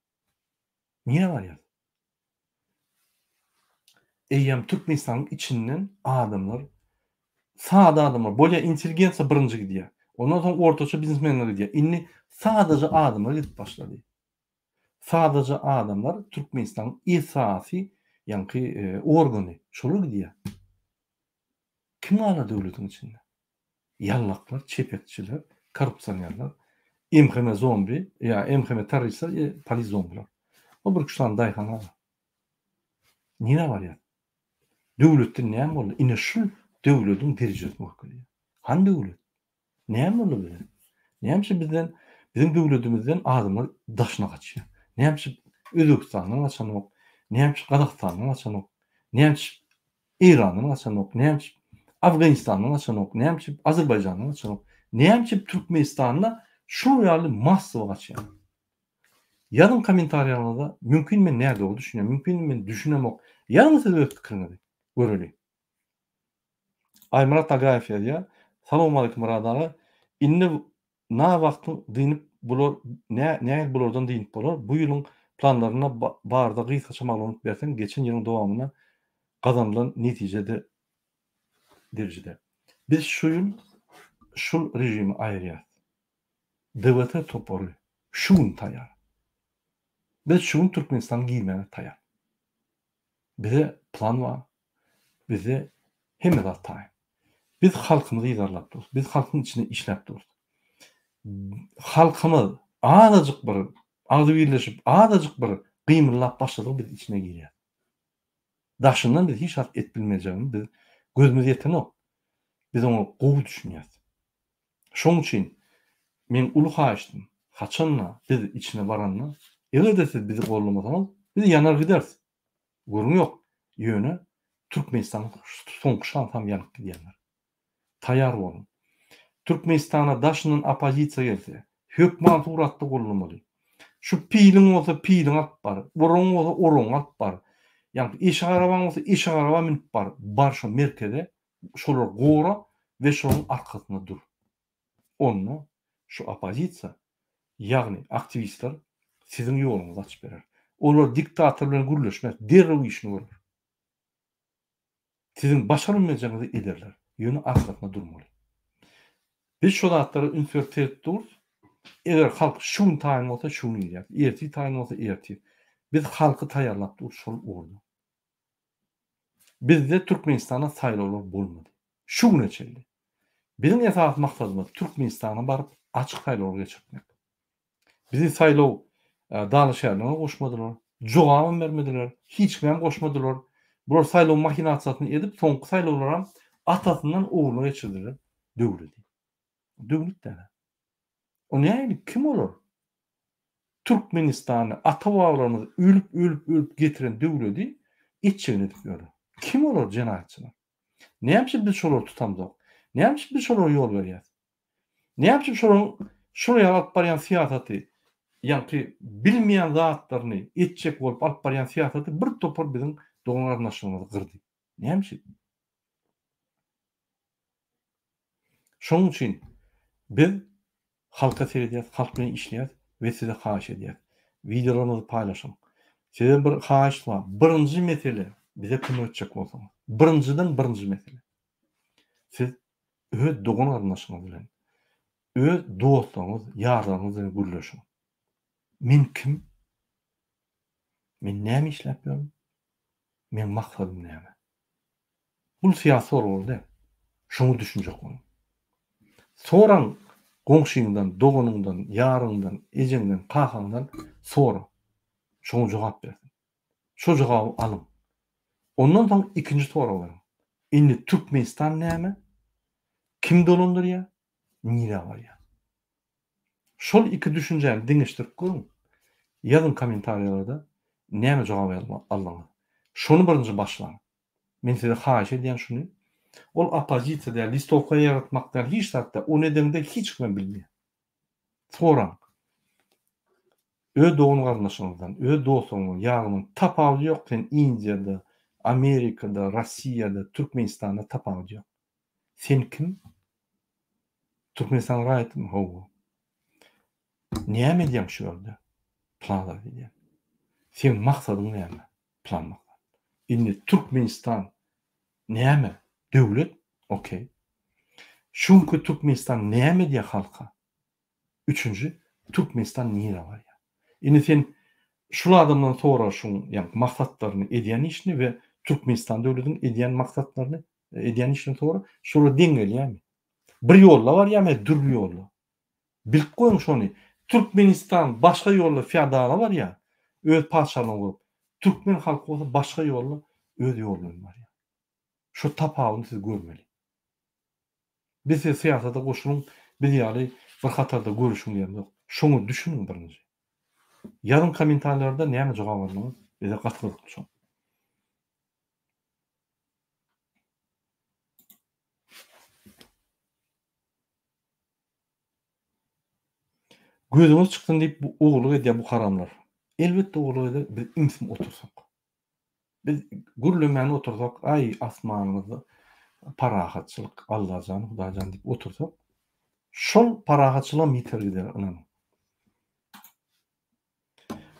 Niýe barýar? Eýem Türkmenistanyň içinden adamlar, sada adamlar, bolýa intelligensiýa birinji gidýär. Ondan soň ortaça biznesmenler gidýär. Inni sadaja adamlar gidip başlady. Sadaja adamlar Türkmenistanyň esasy ýani organy, şolar gidýär. Kim hala döwletiň içinde? Ýallaklar, çepekçiler, korrupsiýonlar, emheme zombi, ýa emheme terroristler, polis zombiler. O bir kuşdan daýhanlar. Niýe barýar? Döwletde näme boldy? Ine şu döwletiň derejesini wekilýär. Han döwlet? Näme boldy? Näme bizim döwletimizden adamlar daşyna gaçýar? Näme Özbekistanyň gaçan ok? Näme Gazakstanyň gaçan ok? Näme Iranyň gaçan ok? Näme Afganistanyň gaçan ok? Näme Azerbaýjanyň gaçan ok? Näme Türkmenistanyna şu ýaly massawa gaçýar? Yazın komentaryalarda mümkin men näde o düşünýär? Mümkin men düşünem ok. Ýa-da siz öz pikiriňizi göreli. Aýmurat Agaýew ýa-da Salam aleykum radara. Inni na wagtyň diňip bular näme bulardan diňip bolar? Bu ýylyň planlaryna barda gysgaça maglumat berseň, geçen ýylyň dowamyna gazandylan netijede derejede. Biz şu ýyl şol rejimi aýrýar. Dewlete topory şuň taýar. Biz şuň Türkmenistan giýmege taýar. Bize plan bar. Bize hemme zat taýyn. Biz halkymyzy ýydarlap durýuz. Biz halkyň içinde işläp durýuz. Halkymyz azajyk bir agdy birleşip, azajyk bir gymyllap başladyk biz içine girýär. Daşyndan biz hiç hat et bilmejegimiz biz gözümüz ýetenok. Biz onu gowy düşünýäris. Şoň üçin men uly haýyşdym. Haçanla biz içine baranla, egerde siz bizi gollamasaňyz, biz ýanar gidersiz. Görüň ýok. Ýöne Türkmenistan soňky şansam ýanyp gidýärler. Taýýar bolun. Türkmenistana daşynyň opozisiýa gelse, hökümet uratdy gollamaly. Şu piýliň bolsa piýliň alyp bar, oraň bolsa oraň alyp bar. Ýani eşik arabaň bolsa eşik araba minip bar. Bar şu merkeze, şolar gowra we şonuň arkasynda dur. Onu şu opozisiýa, ýagny aktivistler siziň ýoluňyzy açyp berer. Olar diktator bilen gürleşmez, derrew işini görür. Siziň başarylmajagyňyzy ederler. Ýöne arkasynda durmaly. Biz şu zatlara ünsürtet dur. Eger halk şuň taýyn bolsa şuny ýer. Erti taýyn bolsa erti. Biz halky taýýarlap dur şol urdu. Bizde Türkmenistana saýlawlar bolmady. Şu güne çeldi. Bizim esas maksadymyz Türkmenistana baryp açyk saýlaw geçirmek. Bizi saýlaw daly şäherlerine goşmadylar. Jogabam bermediler. Hiç kim goşmadylar. Bular saýlaw mahinasiýasyny edip soňky saýlawlara atasından oğluna geçirdiler. Döwleti. Döwlet däle. O näme kim olur? Türkmenistany ata-babalarymyz ölüp getiren döwleti iççegine diýýar. Kim olur jenaýatçylar? Näme biz şolary tutamyk? Näme biz şolary ýol berýär? Näme şolary alyp barýan siýasaty, ýani bilmeýän zatlaryny etjek bolup alyp barýan siýasaty bir topar biziň dogan arnaşygymyzy gyrdy. Näme? Şoň üçin biz halka seredýär, halk bilen işleýär we size haýyş edýär. Videolarymyzy paýlaşyň. Size bir haýyş bar. Birinji mesele bize kömekçi bolsaňyz. Birinji mesele. Siz öz dogan arnaşyňyz bilen, öz dostlaryňyz, ýarlaryňyz bilen gürleşiň. Men kim? Men näme işläp ýörüm? Men maksadym näme? Bu siýasy boldy. Şoňy düşünjek boluň. Soran goňşyňdan, doganyňdan, ýaryňdan, ejeňden, kahaňdan sora. Şoňa jogap bersin. Şo jogaby alyň. Ondan soň ikinji sora bar. Indi Türkmenistan näme? Kim dolandyrýar? Nire barýar? Şol iki düşünjäni diňişdirip görüň. Ýazyň kommentariýalarda näme jogap alaňyz. Şonu birinji başlaň. Men size haýyş edýän şuny. Ol opozisiýa listowka ýaratmakdan hiç zatda o nedende hiç kim bilmeýär. Soraň. Öz dogan garnaşyňyzdan, öz dostuňyň, ýagnyň tapagy ýok sen Indiýada, Amerikada, Rossiýada, Türkmenistanda tapagy ýok. Sen kim? Türkmenistan raýatmy? Howa. Näme diýen şu ýolda? Planlar diýen. Sen maksadyň näme? Plan maksat. Indi Türkmenistan näme? Döwlet? Okey. Şunky Türkmenistan näme diýär halka? Üçüncü, Türkmenistan nire barýar? Indi sen şol adamdan sonra şuň ýani maksatlaryny edýän işini we Türkmenistan döwletiniň edýän maksatlaryny edýän işini sonra şola deňgelýärmi? Bir ýolla barýarmy, dur ýolla. Bilip goýun şonu. Türkmenistan başga ýolla feodala barýar. Öz padşalygyny kurup. Türkmen halky bolsa başga ýolla öz ýoluna barýar. Şu tapagyny siz görmeli. Biz siýasata goşulyň, biz ýaly bir hatarda görüşüň diýen ýok. Şoňy düşünün birinji. Ýazyn kommentariýlarda näme jogap berýäňiz? Bize gatnaşyk şoň. Gözüňiz çykdyn diýip bu ogurluk edýär bu haramlar. Elbetde ogurluk edýär, biz imsim otursak. Biz gürlemän otursak, ay asmanymyzda parahatçylyk, Allahyjany, Hudaýjany diýip otursak, şol parahatçylyk miter gider inan.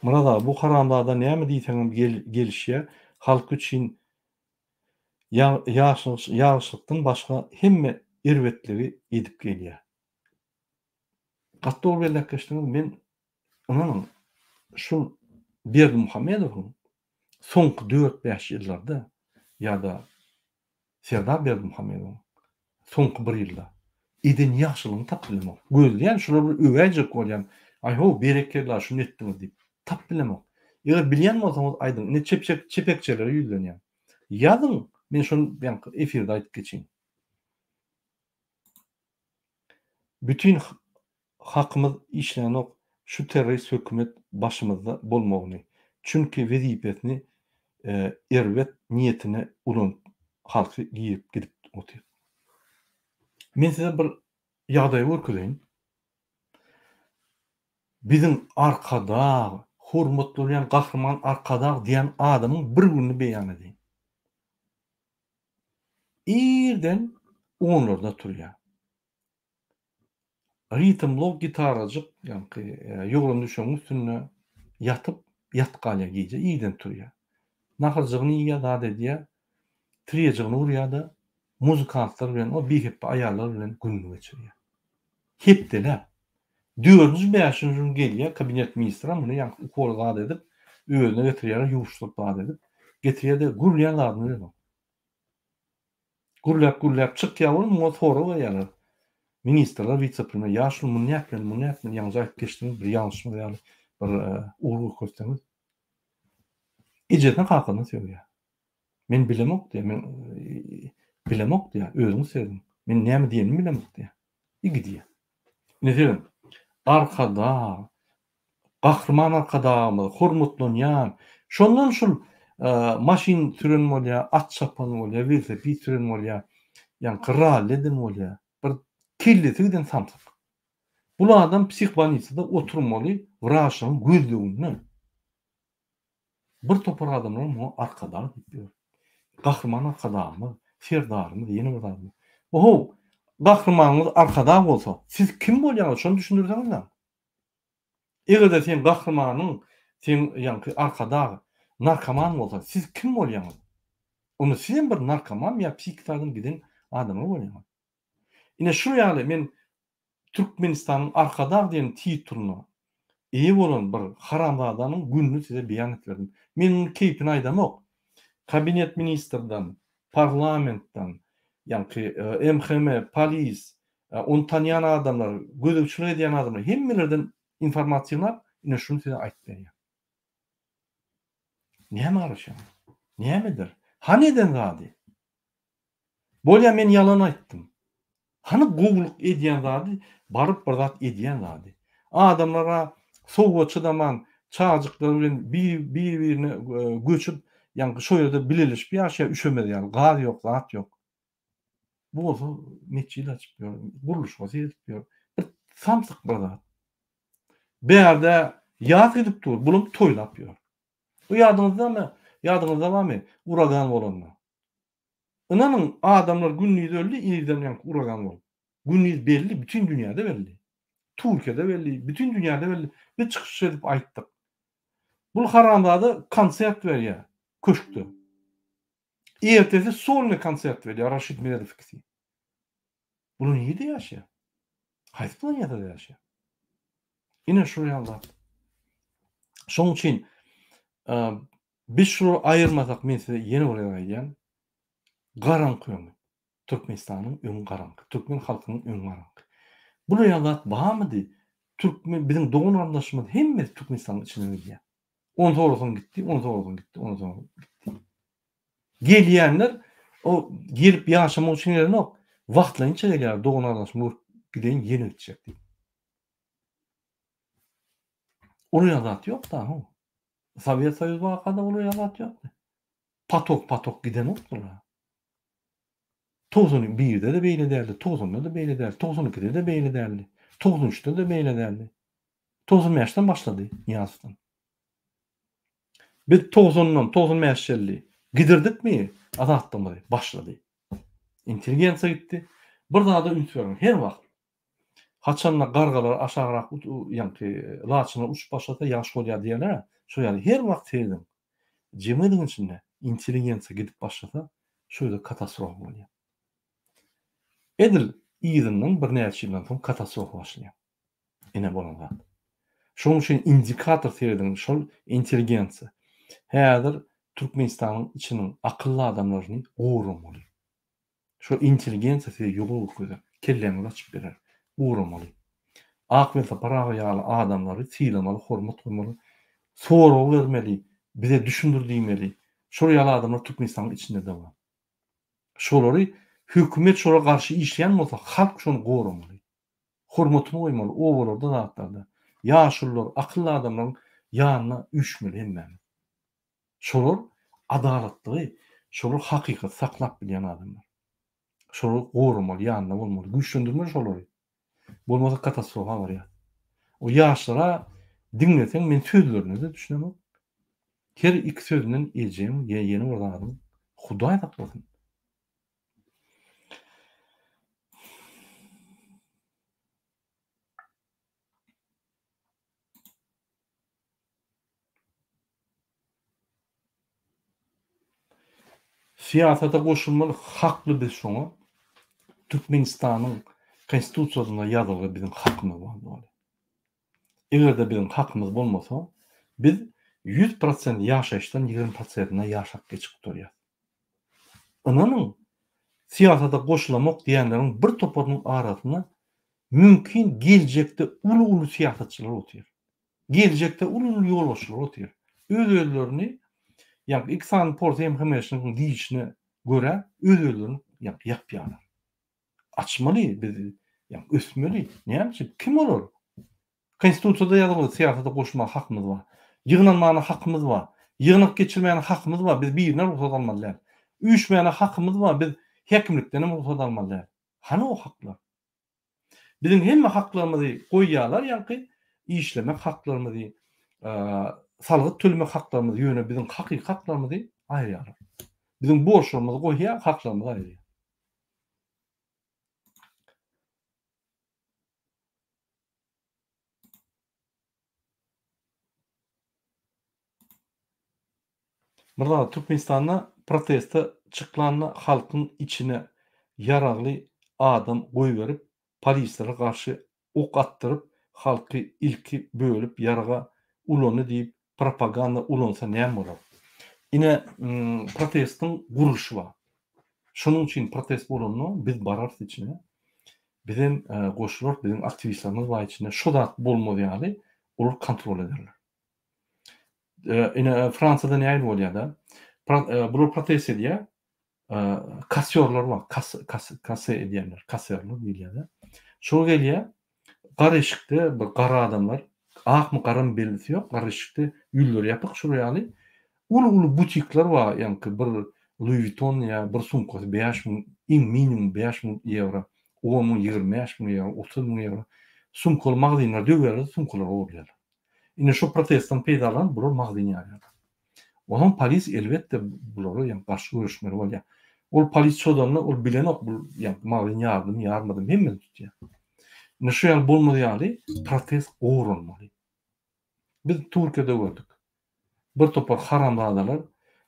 Murada bu haramlarda näme diýseňem gelişýär, halk üçin ýagşylykdan başga hemme irwetleri edip gelýär. Gatda ol belläkleşdiňiz, men inanyň şol Berdimuhammedowyň soňky 4-5 ýyllarda ýa-da Serdar Berdimuhammedowyň soňky 1 ýylda eden ýaxşylygyny tap bilemek. Gözleýän şular bir öwäjek bolýan, "Aý ho, berekeler şunu etdiňiz" diýip tap bilemek. Eger bilýän bolsaňyz aýdyň, ne çepekçeler ýüzlenýär. Ýazyň, men şonu efirde aýdyp geçeyim. Bütün hakymyz işlenok şu terörist hökümet başymyzda bolmagyny. Çünki wezipesini erwet niyetine ulan halky giýip gidip otyr. Men size bir ýagdaý görkezeyim. Bizim arkada, hurmatly bolýan gahrman arkada diýen adamyň bir günü beýan edeyim. Irden onlarda turýar. Ritmli gitaracık, ýoglum düşen üstüne yatıp yatgalya giýje, iyden turýar. Nahyrjygyny ýa da edýär, triýejigyny urýar, muzykantlar bilen, o bihep aýallar bilen günni geçirýär. Hepdeler. 4-5 gün gelýär, kabinet ministri muny kolga edip, öýüne getirýär, ýuwuşdyryp bad edip, getirýär-de gurulýan ladyny berýär. Gurulap çykýar, muňa sora goýarlar. Ministrler, vice-premier, ýaşly munýak ýalňyz aýdyp geçdiňiz, bir ýalňyşmy ýaly bir uğur kösteniz. Ejetden hakyny söýýär. Men bilemok diýär, men bilemok diýär, özüň söýdüm. Men näme diýenimi bilemok diýär. Igi diýär. Näzirem? Arkada, gahrman arkadamy, hurmatlanýan, şondan şol maşin süren bolýar, at çapan bolýar, velosiped süren bolýar, rally eden bolýar. Bir killisiden samsyk. Bu adam psihbanitsada oturmaly, wraçyň gözlegini. Bir topar adamlar muňa arkada diýip. Gahrman arkadamy, serdarmy diýeni bir adam. Oho, gahrmanyňyz arkada bolsa, siz kim bolýaňyz şonu düşündirseňiz. Eger sen gahrmanyň, sen arkada narkoman bolsa, siz kim bolýaňyz? Onu sen bir narkoman ýa psihikadan giden adamlar bolýaňyz. Ine şu ýaly men Türkmenistanyň arkada diýen tituluny iyi bolan bir haramzadanyň günni size beýan etdirdim. Men keýpini aýdamok. Kabinet ministrden, parlamentden, MHM, polis, onu tanıyan adamlar, gözükçülük edýän adamlar, hemmelerden informasiýalar ine şunu size aýtyp berýär. Näme araşan? Nämedir? Haneden zady? Bolýa men ýalan aýtdym. Hani gowluk edýän zady, baryp bir zat edýän zady. Adamlara soğuğa çıdaman, çağcıklar bilen bir-birine göçüp, şo ýerde bilelişip ýaşaýar, üşemedi ýaly, gaz ýok, zat ýok. Bu bolsa meçhil açyp ýör, guruluşga sedip ýör. Bir samsyk bir zat. Berde ýaz edip dur, bulum toýlap ýör. Bu ýadyňyzda barmy? Uragan bolanlar. Inanyň adamlar günnüýde öldi, ýerden uragan bolup. Günnüýiz belli, bütün dünýäde belli. Türkiýede belli, bütün dünýäde belli. Bir çykyş edip aýtdyk. Bu haramzada konsert berýär, köşkde. Ertesi solny konsert berýär, Raşid Meredowski. Bunu ýerde ýaşaýar? Haýsy planetada ýaşaýar? Ine şu ýalda. Şoň üçin biz şunu aýyrmasak, men size ýene bir aýdýan. Garanky Türkmenistanyň öňü garanky, Türkmen halkynyň öňü garanky. Bu ýalat bamydy? Türkmen bizim doğun anlaşmamız hemme Türkmenistan'ın içine gidiyor. 10 sonradan gitti. Gelýänler o gelip ýaşamak üçin ýerine ok. Wagtlanýa gelýär doğun anlaşmamız giden ýene geçecek diýip. Onu ýazat ýok da. Sovet Soýuzy wagtynda onu ýazat ýok. Patok giden okdylar. 91'de de beýle derdi, 90'da da beýle derdi, 92'de de beýle derdi, 93'de de beýle derdi. 95'ten başlady ýazdan. Biz 95 ýylly gidirdikmi? Azatdymy? Başlady. Intelligensiýa gitdi. Bir daha da üns berýär. Her wagt. Haçanla gargalar aşagyrak laçyna uçup başlasa ýaş bolýar diýerler. Şo ýaly her wagt sezdim. Jemgyýetiň içinde intelligensiýa gidip başlasa şöyle katastrofa bolýar. Edil ýylynyň bir näçe ýyldan soň katastrofa başlaýar. Ene bolan zat. Şoň üçin indikator sebeden şol intelligensiýa. Häzir Türkmenistanyň içiniň akylly adamlaryny gowramaly. Şo intelligensiýa sebäbi ýoly gözler. Kelleňi açyp berer. Gowramaly. Ak we saparaga ýaly adamlary syýlamaly, hormat goýmaly, sorag bermeli, bize düşündirdiýmeli. Şol ýaly adamlar Türkmenistanyň içinde de bar. Şolary hökümet şolara garşy işleýän bolsa, halk şonu gowramaly. Hormatyny goýmaly, o bolarda zatlarda. Ýaşullar, akylly adamlaryň ýanyna üçmeli hemme. Şolar adalatly, şolar hakykat saklap bilýän adamlar. Şolar gowramaly, ýanyna bolmaly, güýçlendirmeli şolary. Bolmasa katastrofa barýar. O ýaşlara diňleseň men sözlerini de düşünemem. Her iki sözünden eljeğim, ýeni bolarym. Hudaý saklasyn. Siyasata goşulmaly hakly biz şoňa Türkmenistanyň konstitusiýasynda ýazyly bizim hakymyz bar. Egerde bizim hakymyz bolmasa, biz 100% ýaşaýşdan 20%-na ýaşap geçip durýar. Ananyň siyasata goşulamak diýenleriň bir toparyň arasyna mümkin geljekde uly siyasatçylar otyr. Geljekde uly ýolbaşçylar otyr. Öz-özlerini ýa-ni iksan portem hemeşiniň diýişine göre öz-özlerini ýapýarlar. Açmaly biz ösmeli. Näme kim bolar? Konstitusiýada ýazyly siyasata goşulmak hakymyz bar. Ýygnanmagyna hakymyz bar. Ýygnak geçirmeýän hakymyz bar. Biz birine ruhsat almalylar. Üýşmeýän hakymyz bar. Biz hekimlikden ruhsat almalylar. Hany o haklar? Bizim hemme haklarymyzy goýýarlar, ýa-ni işlemek haklarymyzy, salgyt tölemek haklarymyzy ýöne bizim hakyky haklarymyzy aýrýarlar. Bizim borçlarymyzy goýýar, haklarymyzy aýrýar. Burada Türkmenistanda protesta çyklanma halkyň içine yaragly adam goýberip, polislere garşy ok atdyryp, halky ilki bölüp yaraga ulany diýip propaganda ulansa näme bolar? Ine protestiň gurulşy bar. Şonuň üçin protest bolany biz barars içine. Bizim goşullar, bizim aktivistlerimiz bar içinde. Şo zat bolmady ýaly, olar kontrol ederler. Ine Fransada näme bolýar-da? Bular protest edýär. Kasýorlar bar, kasa edýänler, kasýorlar diýilýär. Şol gelýär, gara eşikde bir gara adamlar, akmy garam belgisi ýok, gara eşikde ýüller ýapyk şurýaly. Uly butikler bar, ýa-ni bir Louis Vuitton ýa bir sumkasy 5.000, iň minimum 5.000 euro, 10.000, 25.000 euro, 30.000 euro. Sumkaly magazynlar döwürler, sumkalar bolýar. Ine şu protestdan peýdalan bular magazyn ýarýar. Onuň polis elbetde bulary ýa garşy görüşmeli bolýar. Ol polis çodanyny ol bilenok bu ýa magazyn ýarmadym hemme tutýar. Ine şu ýaly bolmady ýaly protest gowrulmaly. Biz Türkiýede gördük. Bir topar haramzadalar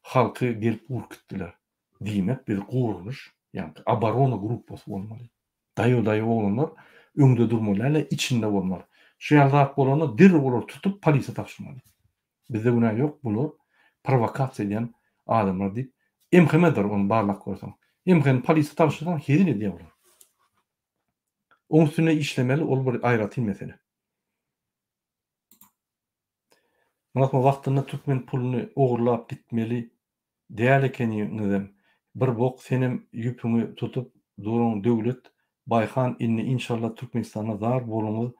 halky gelip urkutdylar. Diýmek bir gowruluş, ýa oborona gruppasy bolmaly. Daýy oglanlar öňde durmaly, içinde bolmaly. Şu ýalda bolany dirre bolar tutup polise tapşyrmaly. Bizde günah ýok, bular provokasiýa edýän adamlar diýip emhemedir onu barlak görsäň. Emhen polise tapşyrsan hedin edýär. Oň üstüne işlemeli, ol bir aýraty mesele. Mana wagtynda türkmen puluny ogurlap gitmeli diýär ekeniňizem. Bir bok senem ýüpüňi tutup duruň döwlet Baýhan inni inşallah Türkmenistana zar bolmagy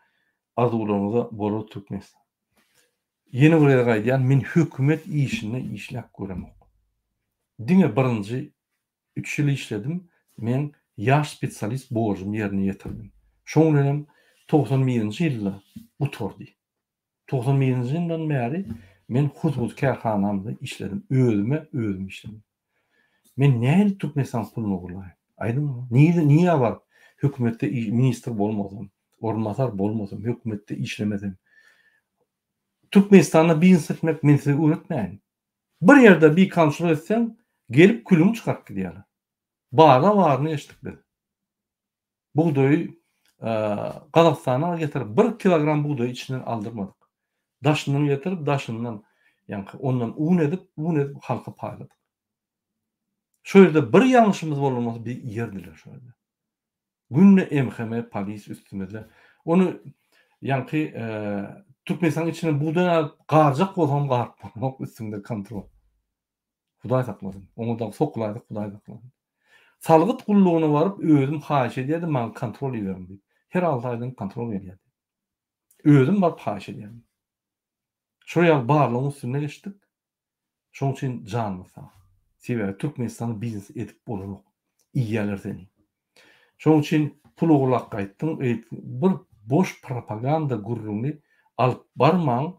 azgularyňyza bolar Türkmenistan. Yeni bir ýere gaýdýan men hökümet işine işläp göremok. Diňe birinji 3 ýyl işledim. Men ýaş spesialist borjymy ýerine ýetirdim. Şoň bilen 91-nji ýylda uturdy. 91-nji ýyldan bäri men huzur kärhanamda işledim. Özüm işledim. Men näme Türkmenistan puluny ogurlaýyn? Aýdymmy? Niýe bar? Hökümetde ministr bolmasam, ornmasar bolmasam, hökümetde işlemesem. Türkmenistan'a biznes etmek men size öğretmeýän. Bir ýerde bir kontrol etsen, gelip külüň çykarp gidýärler. Barny eşitdik biz. Buğdoy Gazakstana getirip 1 kilogram buğdoy içinden aldırmadık. Daşından getirip daşından ondan un edip halka payladık. Şöyle bir yanlışımız bolmagy bir yerdiler şöyle. Günne emheme polis üstümizde. Onu Türkmenistan içine buğdan alıp garjak bolsam garp bolmak üstünde kontrol. Hudaý saklasın. Onu da sokulaýdyk, Hudaý saklasın. Salgyt gullugyna baryp özüm haýyş edýärdim, maň kontrol ediyorum diýip. Her 6 aýdan kontrol edýärdi. Özüm baryp haýyş edýärdim. Şo ýaly barlygyň üstüne geçdik. Şoň üçin janymyz sag. Sebäbi Türkmenistany biznes edip bolanok. İýýärler seni. Şoň üçin pul uglak gaýtdyň, bir boş propaganda gurruny alyp barmaň,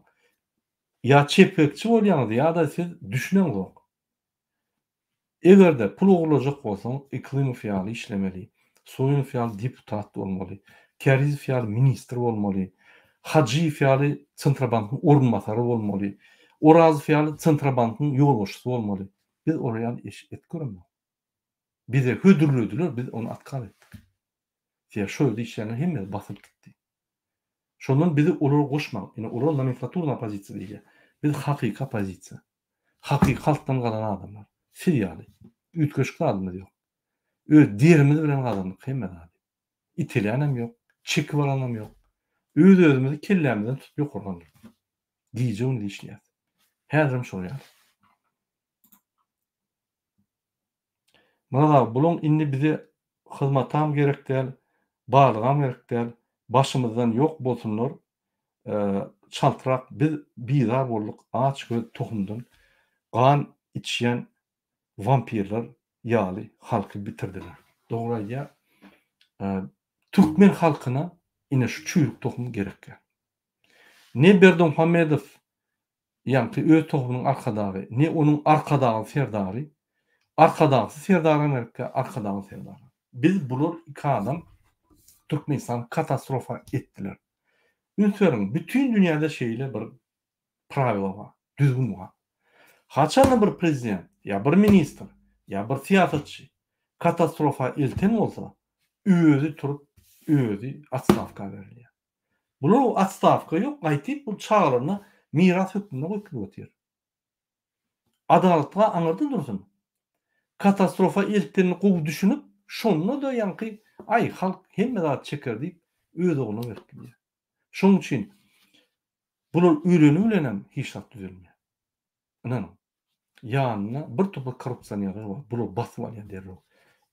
ýa çepekçi bolýaňyzy ýa-da siz düşüneňiz. Egerde pul uglajak bolsaň, iklim fiýaly işlemeli, soýun fiýaly deputat bolmaly, keriz fiýaly ministr bolmaly, haji fiýaly Çentrabankyň orunmasary bolmaly, Oraz fiýaly Çentrabankyň ýolbaşçysy bolmaly. Biz oraya et görmedik. Bize hödürlediler, biz onu atkal etdik. Diye şöyle işlerine hem basıp gitti. Şondan bizi olar koşmak, yani olar nomenklaturna pozisiýa diýe. Biz hakyka pozisiýa. Hakykatdan galan adamlar. Sirýaly. Ütköşkli adamlar ýok. Öz derimiz bilen galandyk hemme adam. İtilýanam ýok, çeki baranam ýok. Öz-özümizi kellämizden tutup ýokurlandyk. Giýje onu işleýär. Häzirim şol ýaly. Mana bulun indi bizi hyzmatam gerek däl, barlygam gerek däl, başymyzdan ýok bolsunlar. Çaltyrak biz bizar bolduk, aç göz tohumdan gan içýän vampirler ýaly halky bitirdiler. Dogry Türkmen halkyna ine şu çüýrük tohum gerek. Ne Berdimuhammedow öz tohumynyň arkadagy, ne onuň arkadagy serdary, arkadagy serdary Amerika, arkadagy serdary. Biz bular iki adam Türkmenistan katastrofa etdiler. Ünserin bütün dünyada şeyle bir pravila var, düzgün var. Haçan bir prezident, ya bir ministr, ya bir siyasetçi katastrofa elten olsa, özü turup, özü atstavka verilýär. Bular o atstavka yok, gaýtyp bu çağrını miras hükmüne goýup ötýär. Adalatga aňyrdan dursun. Katastrofa eltenini gowy düşünüp, şonda da halk hemme zat çeker diýip öz oguna beripdir. Şoň üçin bular öýreni bilenem hiç zat düzelmýär. Inanın. Ýanyna bir topa korrupsiýonlar bar. Bular basyp alýan derler.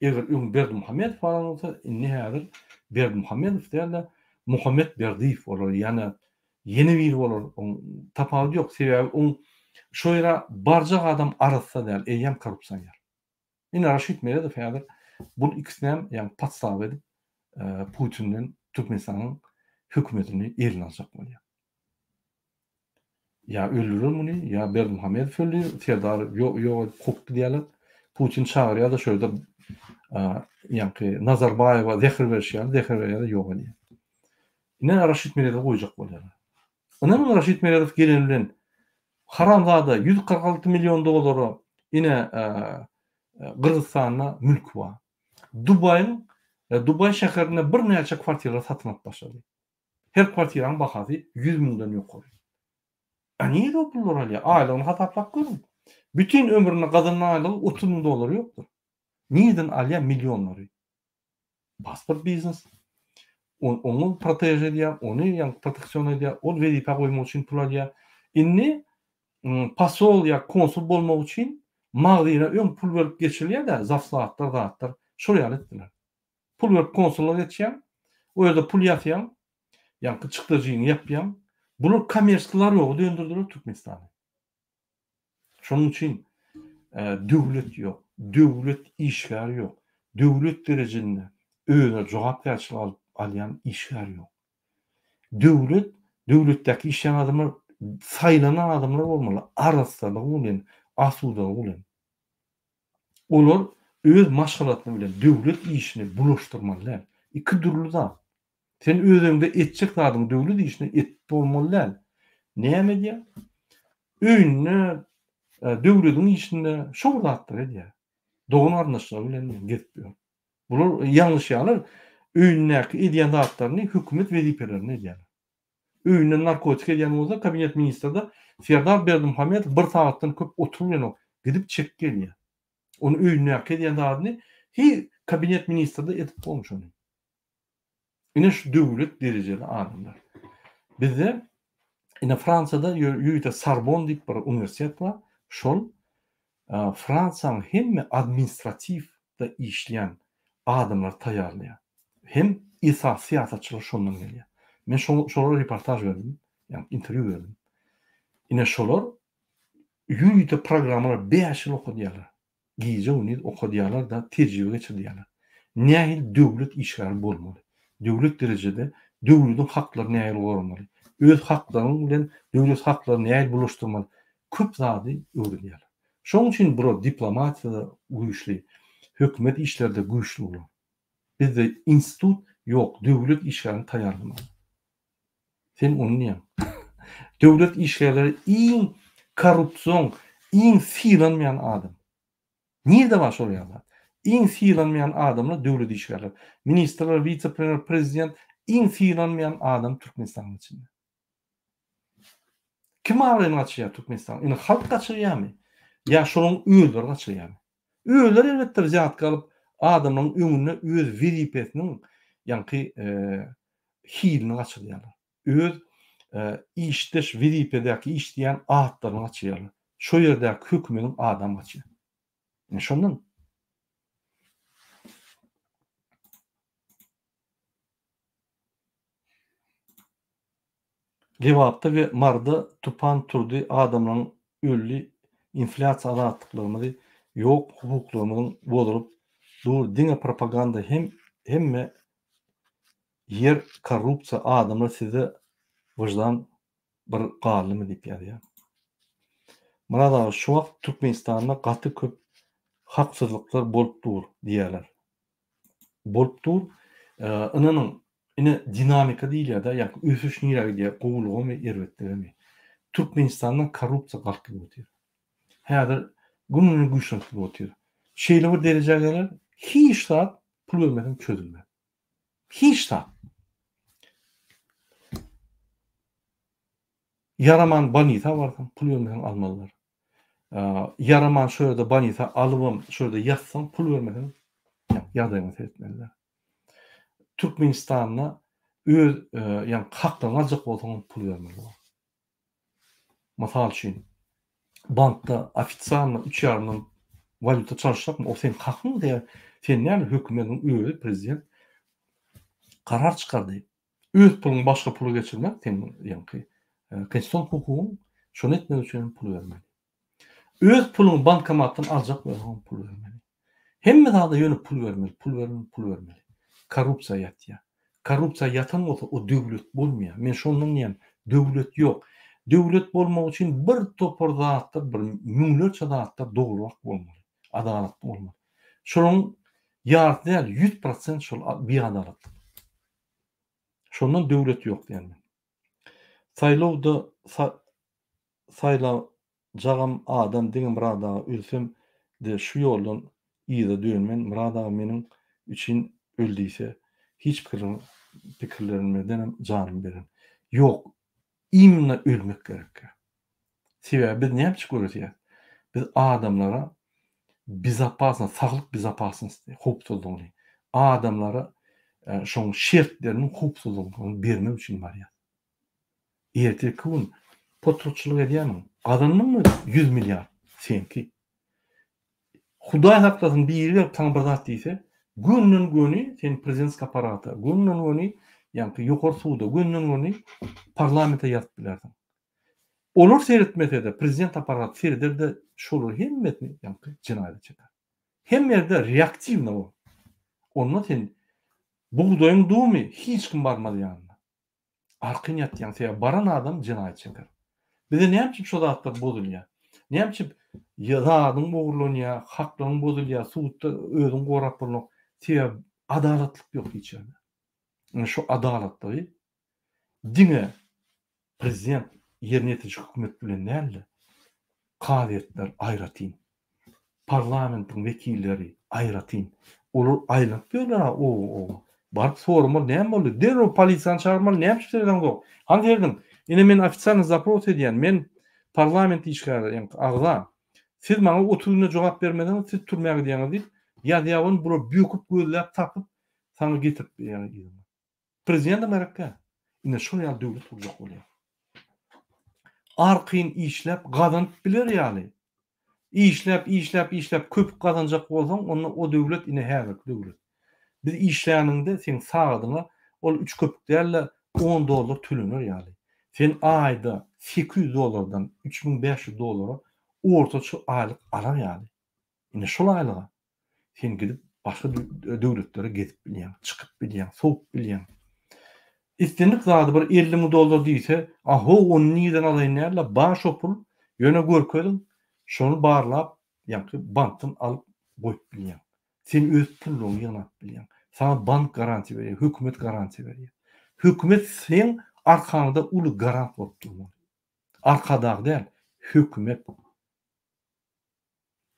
Eger Berdimuhammedow falan bolsa, inni häzir Berdimuhammedow diýerler, Muhammed Berdiýew bolar. Ýani yeni bir bolar. Tapawut ýok. Sebäbi şo ýere barjak adam arassa däl, eýem korrupsiýonlar. Ine Raşid Meredov häzir bu ikisini patsaw edip Putin'den Türkmenistanyň hökümetini eline alacak bolýar. Ya öldürür muni, ya Berdimuhammedow öldürür, serdar ýok kokdy diýerler. Putin çağırýar da şöyle Nazarbayewa zehir berýär, zehir berýär ýok bolýar. Ine Raşid Meredov goýjak bolýar. Ine Raşid Meredov gelen bilen haramzada 146 milyon dolary ine Kırgızstana mülk var. Dubay şäherine bir näçe kwartira satyn alyp başlady. Her kwartiraň bahasy 100 miňden ýokary. Niye bular alýar? Aýlygyny hataplap görün. Bütün ömrüne gazanan aýlygy 30 miň dolar ýokdur. Niýeden alýar milyonlary? Pasport biznes. Onu proteje edýär, onu proteksiýon edýär, ol wezipe goýmak üçin pul alýar. Inni pasol ýa konsul bolmak üçin magdyna öň pul berip geçirilýär-de, zatlar. Şol ýaly etdiler. Pul berip konsullyk etýär, o ýerde pul ýatýar, çykdyryjyny ýapýar. Bular kommersiýalar ýok, döndürdiler Türkmenistany. Şonuň üçin döwlet ýok, döwlet işgär ýok. Döwlet derejesinde özüne jogapkärçilik alýan işgär ýok. Döwletdäki işleýän adamlar saýlanan adamlar bolmaly, araslylyk bilen, asudalyk bilen. Olar öz maşgalatyny bilen döwlet işini bulaşdyrmalylar. İki türlü zat. Sen özüňde etjek zadyň döwlet işini etip bolmalylar. Näme diýär? Öýüne döwletiň işinde şol zatlar edýär. Dogun arnaşyk bilen getipdir. Bular ýalňyş ýaly öýündäki edýän zatlaryny hökümet wezipelerini edýär. öýünden narkotik edýän bolsa kabinet ministrinde Serdar Berdimuhamedov bir saatdan köp oturmaýan gidip çek gelýär. Onu öýüne ýak edýän zadyny kabinet ministrinde edip bolmuş onu. Ine şu döwlet derejeli adamlar. Bizde ine Fransada ýöýte Sorbonne diýip bir uniwersitet bar. Şol Fransaň hemme administrativda işleyen adamlar taýýarlaýar. Hem siyasatçylar şondan gelýär. Men şolara reportaj berdim, ýani interview berdim. Ine şolar ýöýte programmalar 5 ýyl okudýarlar. Giýje uny okudýarlar da terjibe geçirdiýärler. Nähil döwlet işgäri bolmaly. Döwlet derejede döwletiň haklaryny nähil goramaly. Öz haklaryny bilen döwlet haklaryny nähil bulaşdyrmaly. Köp zady öwrenýärler. Şoň üçin bu diplomatiýada güýçli, hökümet işlerde güýçli bolar. Bizde institut ýok, döwlet işlerini taýýarlamaly. Sen onu diýen. Döwlet işgärleri iň korrupsiýon, iň filanmayan adam. Nirde bar şol ýerler? Iň filanmayan adamlar döwlet işgärleri. Ministrler, wice-premier, prezident iň filanmayan adam Türkmenistanyň içinde. Kim araýan gaçýar Türkmenistan? Ine halk gaçyrýarmy? Ya şonuň öýleri gaçyrýarmy? Öýleri elbetde zat galyp adamyň öňüne öz wezipesiniň ýanky hilini gaçyrýarlar. Öz işdeş wezipedäki işleýän atlaryny gaçyrýarlar. Şo ýerdäki hökümetiň adam gaçyrýar. Şondan Lewapda we Marda tupan turdy adamlaryň ölli inflasiýa azatlyklaryny ýok hukuklaryny bolup dur diňe propaganda hemme yer korrupsiýa adamlar size wyjdan bir galymy diýip ýazýar. Murada şu wagt Türkmenistanda gaty köp haksyzlyklar bolup dur diýerler. Bolup dur, ine dinamika diýilýär da, ýa ösüş nirä diýip gowulgamy erwetdirmi. Türkmenistanda korrupsiýa galkyp ötýär. Häzir günüň güýçlenip ötýär. Şeýle bir derejege geler, hiç zat pul bermeden çözülmez. Hiç zat. Yaraman banita barkan pul bermeden almalylar. Yaraman şöyle banita alybam, şöyle ýatsam pul bermeden ýagdaýyma etmeliler. Türkmenistanda öz ýani haklaryny aljak bolsaň pul bermeliler. Masal üçin bankda ofitsialny 3 ýarlyň valyuta çalışacakmy? O sen hakyň diýär. Sen näme hökümetiň öýü prezident karar çykardy. Öz puluny başga pula geçirmek, sen ýani konstitusiýon hukugyň şonu etmek üçin pul bermeli. Öz puluny bankomatdan aljak bolsaň pul bermeli. Hemme zada ýöne pul bermeli, pul bermeli. Korrupsiýa ýatýar. Korrupsiýa ýatan bolsa o döwlet bolmaýar. Men şondan diýen, döwlet ýok. Döwlet bolmak üçin bir topar zatlar, bir müňlerçe zatlar dogruwak bolmaly, adalatly bolmaly. Şonuň ýardy 100% şol beadalatly. Şondan döwlet ýok diýen. Saýlawda saýlajagam adam diňe bir adam ölsem de şu ýoldan ýyda dönmen, murada meniň üçin öldüyse hiç pikirlerimden canım beren. Ýok, imna ölmek gerek. Sebäbi biz näme üçin görýär? Biz adamlara bizapasnost, saglyk bizapasnosti, hupsuzlygyny, adamlara şoň şertlerini hupsuzlygyny bermek üçin barýar. Erteki gün potrukçylyk edýärmi? Adamyň 100 milyar senki. Hudaý haklasyn bir ýere taň bir zat diýse, günden güni sen prezidentsk aparaty, günden güni ýani ýokary suwda, günden güni parlamentde ýatyp bilersiň. Olar seyretmese de prezident aparaty seyreder de şolar hemmetini ýani jinaýat çekär. Hem ýerde reaktiwna bol. Onda sen buğdaýyň dumy hiç kim barmady ýanyna. Arky niýet ýani baran adam jinaýat çekär. Bize näme üçin şu zatlar bozulýar? Näme üçin ýazadyň bozulýar, haklaryň bozulýar, suwda özüň gorap bolmak, adalatlyk ýok hiç ýerde. Şu adalatly diňe prezident ýerine ýetirýän hökümet bilen näle? Kadiretler aýratyn. Parlamentiň wekilleri aýratyn. Olar aýlanyp berler, Barıp sormaly, näme boldy? Derhol polisiýany çağırmaly, näme işlerden gok? Handy yerden? Ine men ofitsialny zaпрос edýän, men parlament işgärä, ýani agza. Siz maňa 30 güne jogap bermeden siz türmäge diýäňiz diýip, ýa-ýagyny bura büýküp gözläp tapyp saňa getirip ýani. Prezident Amerika. Ine şol ýaly döwlet urjak bolýar. Arkyn işläp gazanyp biler ýaly. İşläp köpük gazanjak bolsaň, onda o döwlet ine häzirki döwlet. Biz işläninde sen sagadyňa ol 3 köpük däl $10 tölenir ýaly. Sen aýda $800 $3500 ortaça aýlyk alar ýaly. Ine şol aýlyga sen gidip başga döwletlere gezip bilýän, çykyp bilýän, soňup bilýän. İstendik zady bir $50 diýse, aho onu niden alaýyn näle baş opul ýöne görkezin, şonu barlap, ýa-ni bankdan alyp goýup bilýän. Sen öz puluňy ýygnap bilýän. Sana bank garanti berýär, hökümet garanti berýär. Hökümet sen arkanda uly garant bolup durmaly. Arkadagy däl, hökümet.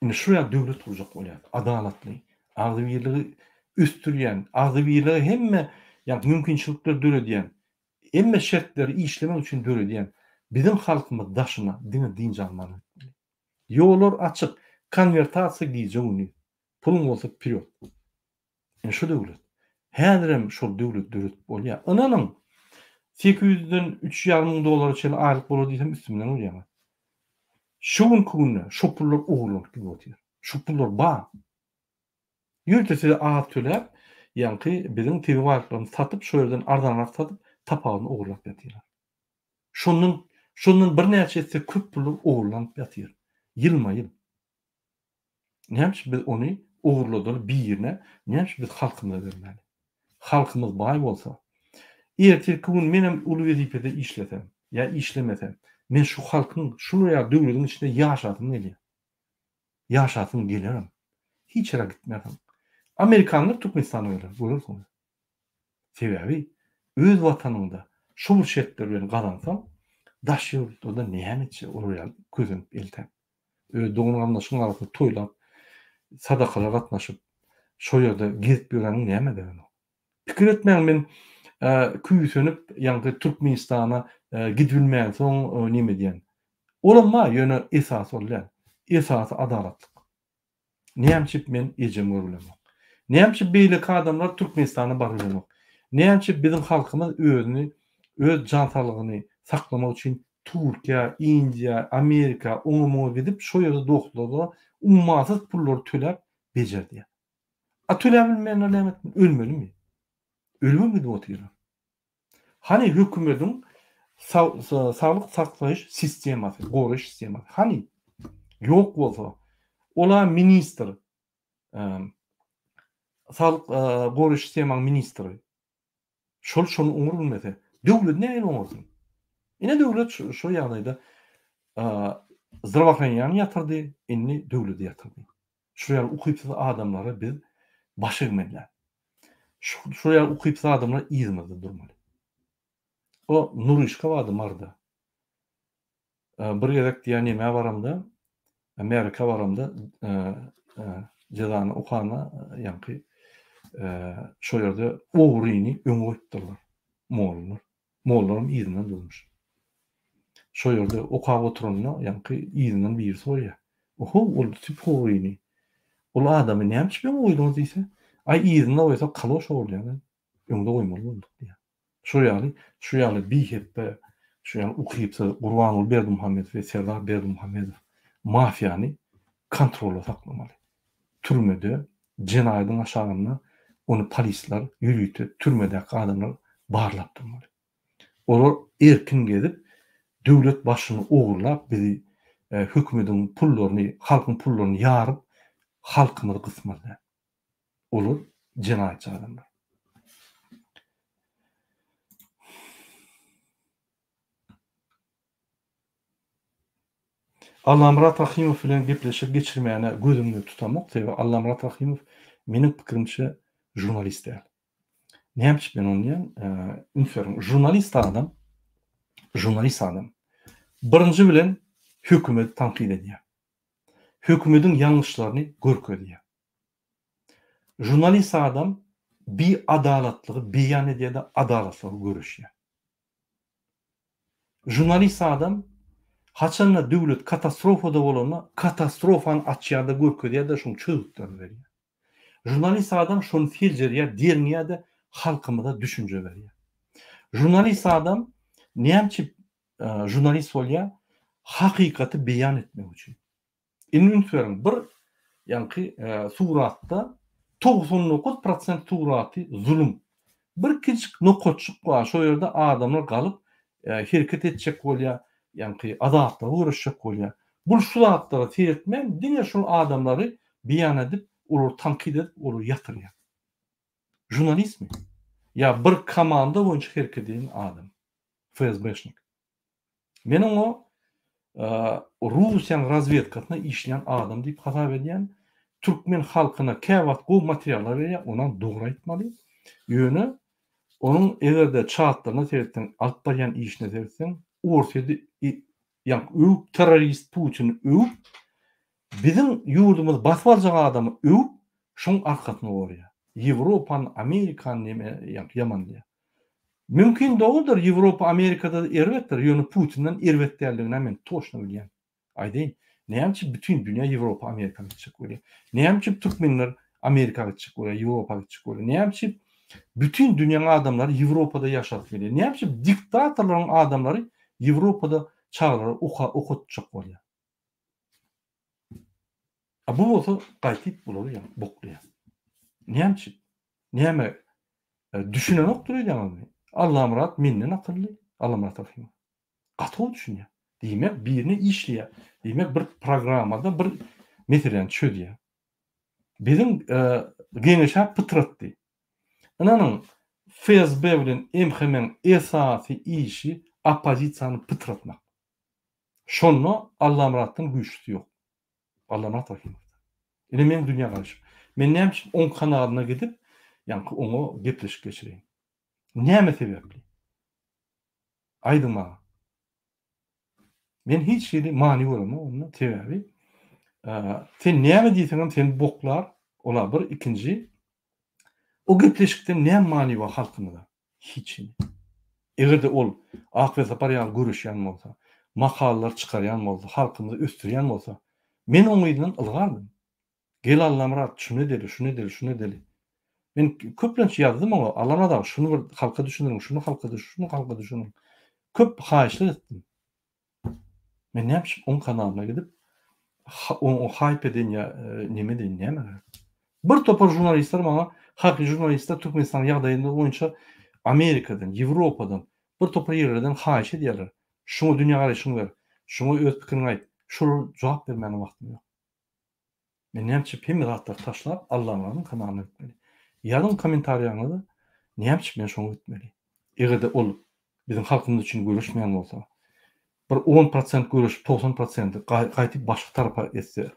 Ine şu ýa döwlet urjak bolýar, adalatly, agzybirligi üstürýän, agzybirligi hemme ýa-ni mümkinçilikler döredýän, hemme şertleri işlemek üçin döredýän bizim halkymyz daşyna dini dinji almaly. Ýollar açyk, konvertasiýa diýjegini. Pulun bolsa period. Şu döwlet. Häzirem şol döwlet bolýar. Ananyň $800'den $3.500 çel aýlyk bolar diýsem üstümden urýar. Şu günü şu pullar oğurlanıp gidiyor. Şu pullar ba. Yürütesi ağat töler, ýa-ni bizim TV varlıklarını satıp, şu yerden ardanrak satıp, tapağını oğurlap yatýarlar. Şonun bir näçesi köp pullar oğurlanıp yatýar. Ýylma-ýyl. Näme biz onu oğurladyk bir ýerine, näme biz halkymyza bermeli? Halkymyz baý bolsa, erteki gün menem uly wezipede işlesem, ýa işlemesem, men şu halkyň, şunu ýa döwletiň içinde ýaşadym gelýär. Ýaşadym gelerim. Hiç ýere gitmedim. Amerikanlar Türkmenistana geler, görürsüňiz. Sebebi öz watanynda şu bir şertler bilen gazansaň, daş ýurtda näme etjek, oraya gözüm eltem. Doňun gamdaşyň arasynda toýlap, sadakalar gatnaşyp, şo ýerde gezip ýören näme degen? Pikir etmeň men küýsünip, ýa-ni Türkmenistana gidilmeýän soň näme diýen? Olamma ýöne esas bolýar. Esas adalatlyk. Näme men ejem görülemok. Näme beýleki adamlar Türkmenistana barýarlar. Näme bizim halkymyz özüni, öz jansalygyny saklamak üçin Türkiýe, Indiýa, Amerika, oňa gidip şo ýerde doktorlara ummasyz pullar töläp bejerdi. Töläbilmeýän näme ölmelimi? Ölmemi diýip oturýar. Hani hökümetiň sağlyk saklaýyş sistemasy, goraş sistemasy. Hani ýok bolsa, ola ministr, sağlyk goraş sistemasynyň ministri. Şonu umur bilmese, döwlet näme umursun? Ine döwlet şu ýagdaýda zdrawahanyany ýatyrdy, inni döwleti ýatyrdy. Şu ýaly ukypsy adamlary biz baş egmeliler. Şu ýaly ukypsy adamlar ýyzmada durmaly. O Nurişka wady marda. Bir gerek diýen näme baramda, Amerika baramda jazany okana, ýa-ni şo ýerde ogryny öňe goýupdyrlar. Mollaryň ýyzynyň durmuş. Şo ýerde okap oturanyna, ýa-ni ýyzynyň bir soýa. Oho, ol tip ogryny. Ol adamy näme üçin oýladyňyz diýse, ay ýyzyna goýsa kaloş bolýar. Öňde goýmaly boldyk diýär. Şu ýaly biheppe, şu ýaly ukypsy Gurbanuly Berdimuhammedow we Serdar Berdimuhammedow mafiýany kontrolda saklamaly. Türmede jenaýatyň aşagyna onu polisler ýürütip, türmedäki adamlar barlap durmaly. Olar erkin gezip, döwlet başyny ogurlap, bizi hökümetiň pullaryny, halkyň pullaryny ýaryp, halkymyzy gysmaly. Olar jenaýatçy adamlar. Allamrat Rahimow bilen gepleşip geçirmeyene gözümde tutamak. Sebebi Allamrat Rahimow meniň pikirimçe jurnalist däl. Näme üçin ben onu diýen? Jurnalist adam. Birinji bilen hökümeti tanqid edýär. Hökümetiň ýalňyşlaryny görkezýär. Jurnalist adam bir adalatlığı, beyan ediyede adalatlığı görüşüyor. Jurnalist adam haçanla devlet katastrofada olana katastrofan açıyada görkediye de şunu çığlıklar veriyor. Jurnalist adam şunu filceriye, derniye de halkımıza düşünce veriyor. Jurnalist adam neyemçi jurnalist oluyor? Hakikati beyan etmek için. İnün bir yankı suratta 99% suratı zulüm. Bir küçük nokotçuk var. Şu yerde adamlar kalıp hareket edecek oluyor. Yankı azapta uğraşacak oluyor. Bu suratları seyretmen dine şu adamları beyan edip olur tankid edip olur yatırıyor. Jurnalist mi? Ya bir komanda boyunca hareket eden adam. FSB'şnik. Menin o Rusiyan razvedkasına işleyen adam deyip hasap ediyen Türkmen halkına kevat bu materyaller veriyor, ondan doğru aytmalı. Yönü onun egerde çağatlarına seyretsen, alıp barayan işine seyretsen, ortada yani övüp terörist Putin'i övüp bizim yurdumuz basıp alacak adamı övüp şunun arkasına oraya. Avrupan, Amerikan yani yaman diye. Mümkün doğrudur Avrupa, Amerika'da ervettir. Yönü Putin'den ervet derliğine hemen toşna bilyen. Aydeyin. Neyemçi bütün dünya Avrupa, Amerika'ya gidecek oluyor. Neyemçi Türkmenler Amerika'ya gidecek oluyor, Avrupa'ya gidecek oluyor. Neyemçi bütün dünyanın adamları Avrupa'da yaşatıp veriyor. Neyemçi diktatörlerin adamları Avrupa'da çağları okutacak oluyor. Bu olsa gayet bulur ya, bokluyor. Neyemçi? Neyeme düşünen oktur yani. Allah murat minnen akıllı. Allah murat akıllı. Katı düşünüyor. Demek birini işliyor. Demek bir programada bir metren çözüyor. Bizim genişe pıtrattı. Ananın FSB bilen emhemen esası işi opozisiyanı pıtratmak. Şonu Allah murattan güçlü yok. Allah murat akıllı. Men dünya karşı. Men näme 10 kanalına gidip yani onu gepleşip geçireyim. Näme sebepli? Aydın bana. Men hiç şeyde mani bolamam onun sebebi. Sen näme diýseň sen boklar, ola bir ikinci o gepleşikden näme mani var halkymyza? Hiç. Egerde ol akybet aparýan görüşýän bolsa, makallalar çykarýan bolsa, halkymyzy östürýän bolsa, men oňydan ylgardym. Gel Allah murat, şunu deli, şunu deli, şunu deli. Men köplençe yazdım ama alana da şunu bir halka düşünürüm, şunu halka düşün, şunu halka düşünürüm. Köp haýyşlar etdim. Men näme 10 kanalına gidip o hype eden ya neme deyin näme? Bir topar jurnalistler bana haklı jurnalistler Türkmenistan ýagdaýynda boýunça Amerikadan, Ýewropadan bir topar ýerlerden haýyş edýärler. Şunu dünýä garaşyňy ber, şunu öz pikirini aýt. Şunu jogap bermäne wagtym ýok. Men näme pemir atlar taşlap Allah'ın kanalyna gitmeli. Ýazın kommentariýaňyza näme men şonu gitmeli. Egerde ol bizim halkymyz üçin görüşmeýän bolsa, bir 10% görüş, 90% gaýtyp başga tarapa etse,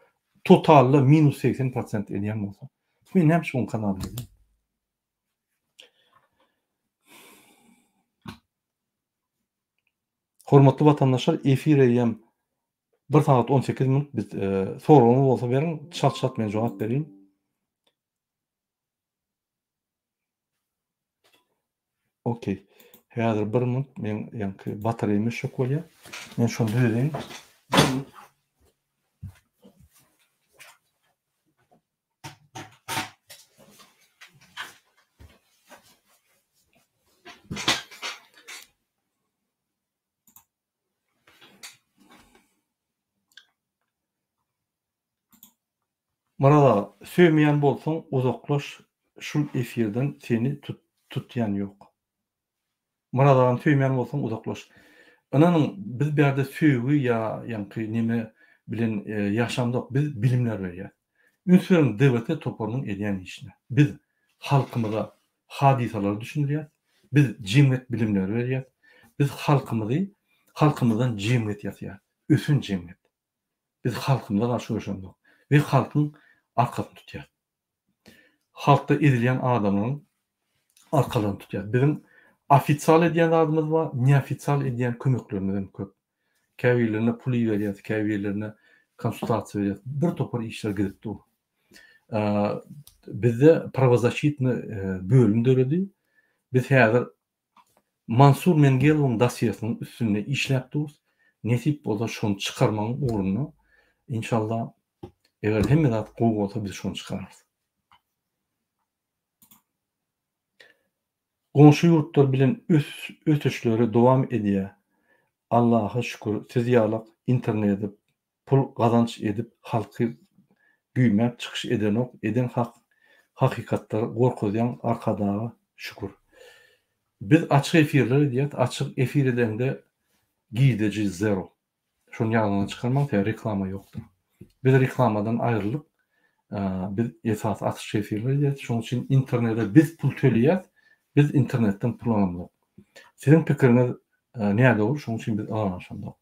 totalda minus 80% edýän bolsa, men näme şonu kanalyna gitmeli. Hormatly watandaşlar, efir edýän 1 saat 18 minut biz soragyňyz bolsa beriň, çat men jogap bereyim. Okey. Häzir 1 minut men ýanky batareýamy şok bolýar. Men şonu düzeyim. Marada söýmeýän bolsaň uzaklaş, şu efirden seni tutýan ýok. Maradan söýmeýän bolsaň uzaklaş. Ananyň biz bu ýerde söýgü ýa-ni nime bilen ýaşamdyk, biz bilimler berýär. Ünsüň dewlete toparyň edýän işine. Biz halkymyza hadisalar düşünýär. Biz jemgyýet bilimler berýär. Biz halkymyzdan jemgyýet ýatýar. Ösün jemgyýet. Biz halkymyza garşy görşendik. We halkyň arkasyny tutýar. Halkda edilýän adamyň arkalarını tutýar. Bizim ofitsial edýän adamymyz bar, neofitsial edýän kömeklerimiz köp. Käbirlerine pul berýär, käbirlerine konsultasiýa berýär. Bir topar işler gidipdi. bizde pravozащитный bölüm döredi. Biz häzir Mansur Mengelowyň dasyýasynyň üstünde işläpdiris. Nesip bolsa şonu çykarmagyň uğruna inşallah eger hemme zat gowy bolsa biz şonu çykararys. Goňşy ýurtlar bilen ötüşleri dowam edýär. Allaha şükür siz ýalyk internet edip, pul gazanç edip halky güýmäp çykyş eden hakykatlar gorkudýan arkadaga şükür. Biz açyk efirler diýet, açyk efirde giýdiji zero. Şonu ýalyna çykarmak ýa reklama ýokdur. Biz reklamadan aýrylyp biz esas açyk efirler diýet. Şonuň üçin internetde biz pul töleýär, biz internetden pul alamyk. Sizin pikiriniz näde olur? Şonuň üçin biz alanşandak.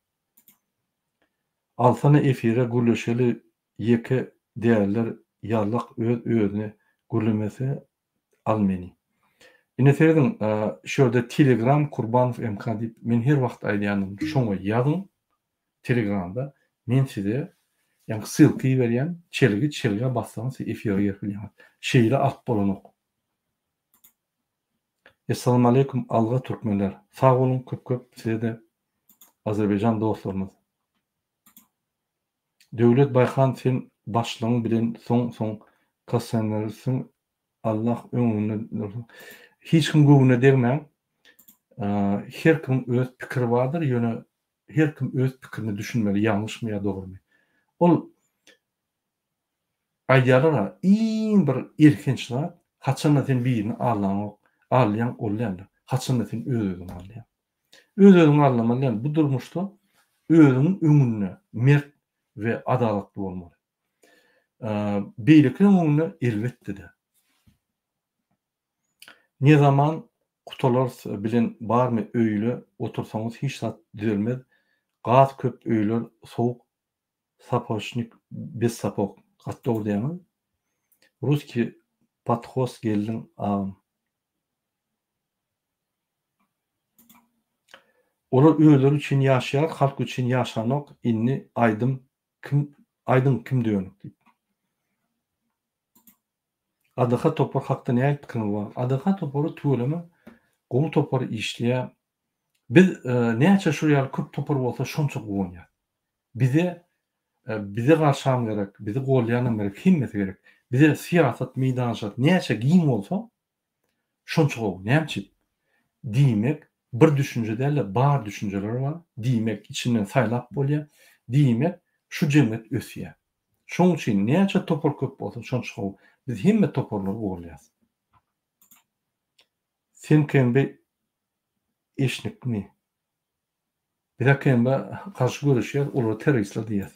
Alsana efire gürleşeli ýeke değerler ýarlyk özüni gürlemesi almeni. Ine serdim şöyle Telegram Kurbanov MK diýip men her wagt aýdýanym şoňa ýazyň Telegramda men size ýa-ni ssylky berýän çelge bassaňyz efire ýerleýär. Şeýle alt bolanok. Assalamu aleykum alga türkmenler. Sag bolun köp size de Azerbaycan dostlarymyz. Döwlet Bayhan sen başlygyň bilen soň kasanlaryň Allah öňüne hiç kim göwüne degmäň. Her kim öz pikiri bardyr, ýöne her kim öz pikirini düşünmeli, ýalňyşmy ýa dogrymy. Ol aýdýarlar, iň bir erkençler haçan sen birini alýan olýar. Haçan sen özüňi alýan. Özüňi almaly. Bu durmuşda özüňiň öňüne mert ve adalatly bolmaly. Beýlekden öňüne elbetde de. Ne zaman kutalar bilen barmy öýle otursaňyz hiç zat düzelmez. Gaz köp öýler sowuk sapochnik bez sapok gatdor diýär. Ruski pathos geldiň Olar öýler üçin ýaşaýar, halk üçin ýaşanak inni aydym kim diýär. Adaha topar hakda näme pikirin bar? Adaha topary tölemi gowy topar işleýär. Biz näçe şu ýaly köp topar bolsa şonça goýanýar. Bize garşam gerek, bizi golýanam gerek, himmeti gerek. Bize siýasat meýdançy näçe giň bolsa şonça gowy. Näçe diýmek bir düşünje däl, bar düşünjeler bar. Diýmek içinden saýlap bolýar. Diýmek şu jemgyýet ösýär. Şoň üçin näçe topar köp bolsa şonça gowy. Biz himme toparlar gorlaýas. Sen kembe eşnikmi? Bir kembe karşı görüşýär, olar teröristler diýär.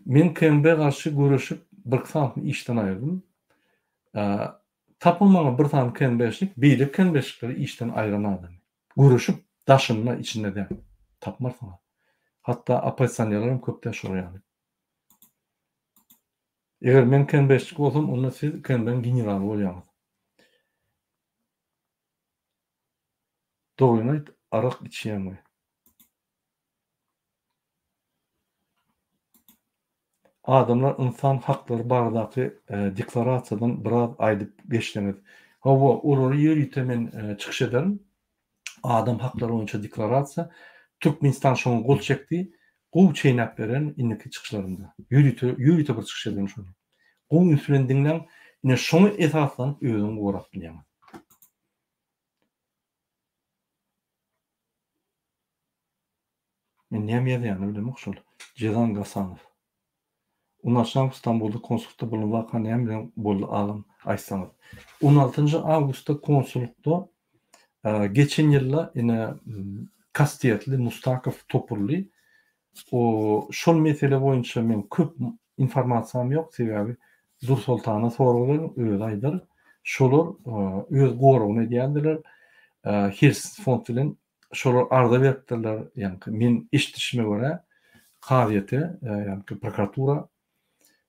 Men kembe karşı görüşüp bir saat işden aýrdym. Tapylmagy bir saat kembeşlik, beýle kembeşlikleri işden aýran adam. Görüşüp daşynma içinde de tapmarsaň. Hatta opozisiýonlarym köpden şoraýar. Eger men kembeşlik bolsam, onda siz kemben general bolýarsyz. Doýuny arak içýärmi? Adamlar insan hakları baradaky deklarasiýadan biraz aýdyp geçdiňiz. Hawa olary ýerite men çykyş ederim. Adam hakları boýunça deklarasiýa Türkmenistan şoň gol çekdi. Gow çeýnäp beren indiki çykyşlarynda. Ýürüte bir çykyş eden şonu. Gow üstündiňden ine şoňa esaslan özüň gorap bilýär. Men näme ýazýarny bilmek şol. Cezan Gasanow. Unaşam İstanbulda konsulda bolan waka näme bilen boldy alym aýtsaňyz. 16 awgustda konsullukda geçen ýylla ine Kastiyetli Mustakov Topurly o şol mesele boýunça men köp informasiýam ýok, sebäbi Dur Sultana soraglar öz aýdar. Şolar öz goragyny diýerler. Hirs fond bilen şolar arda beripdirler. Ýani men eşitişime görä gaýete, ýani prokuratura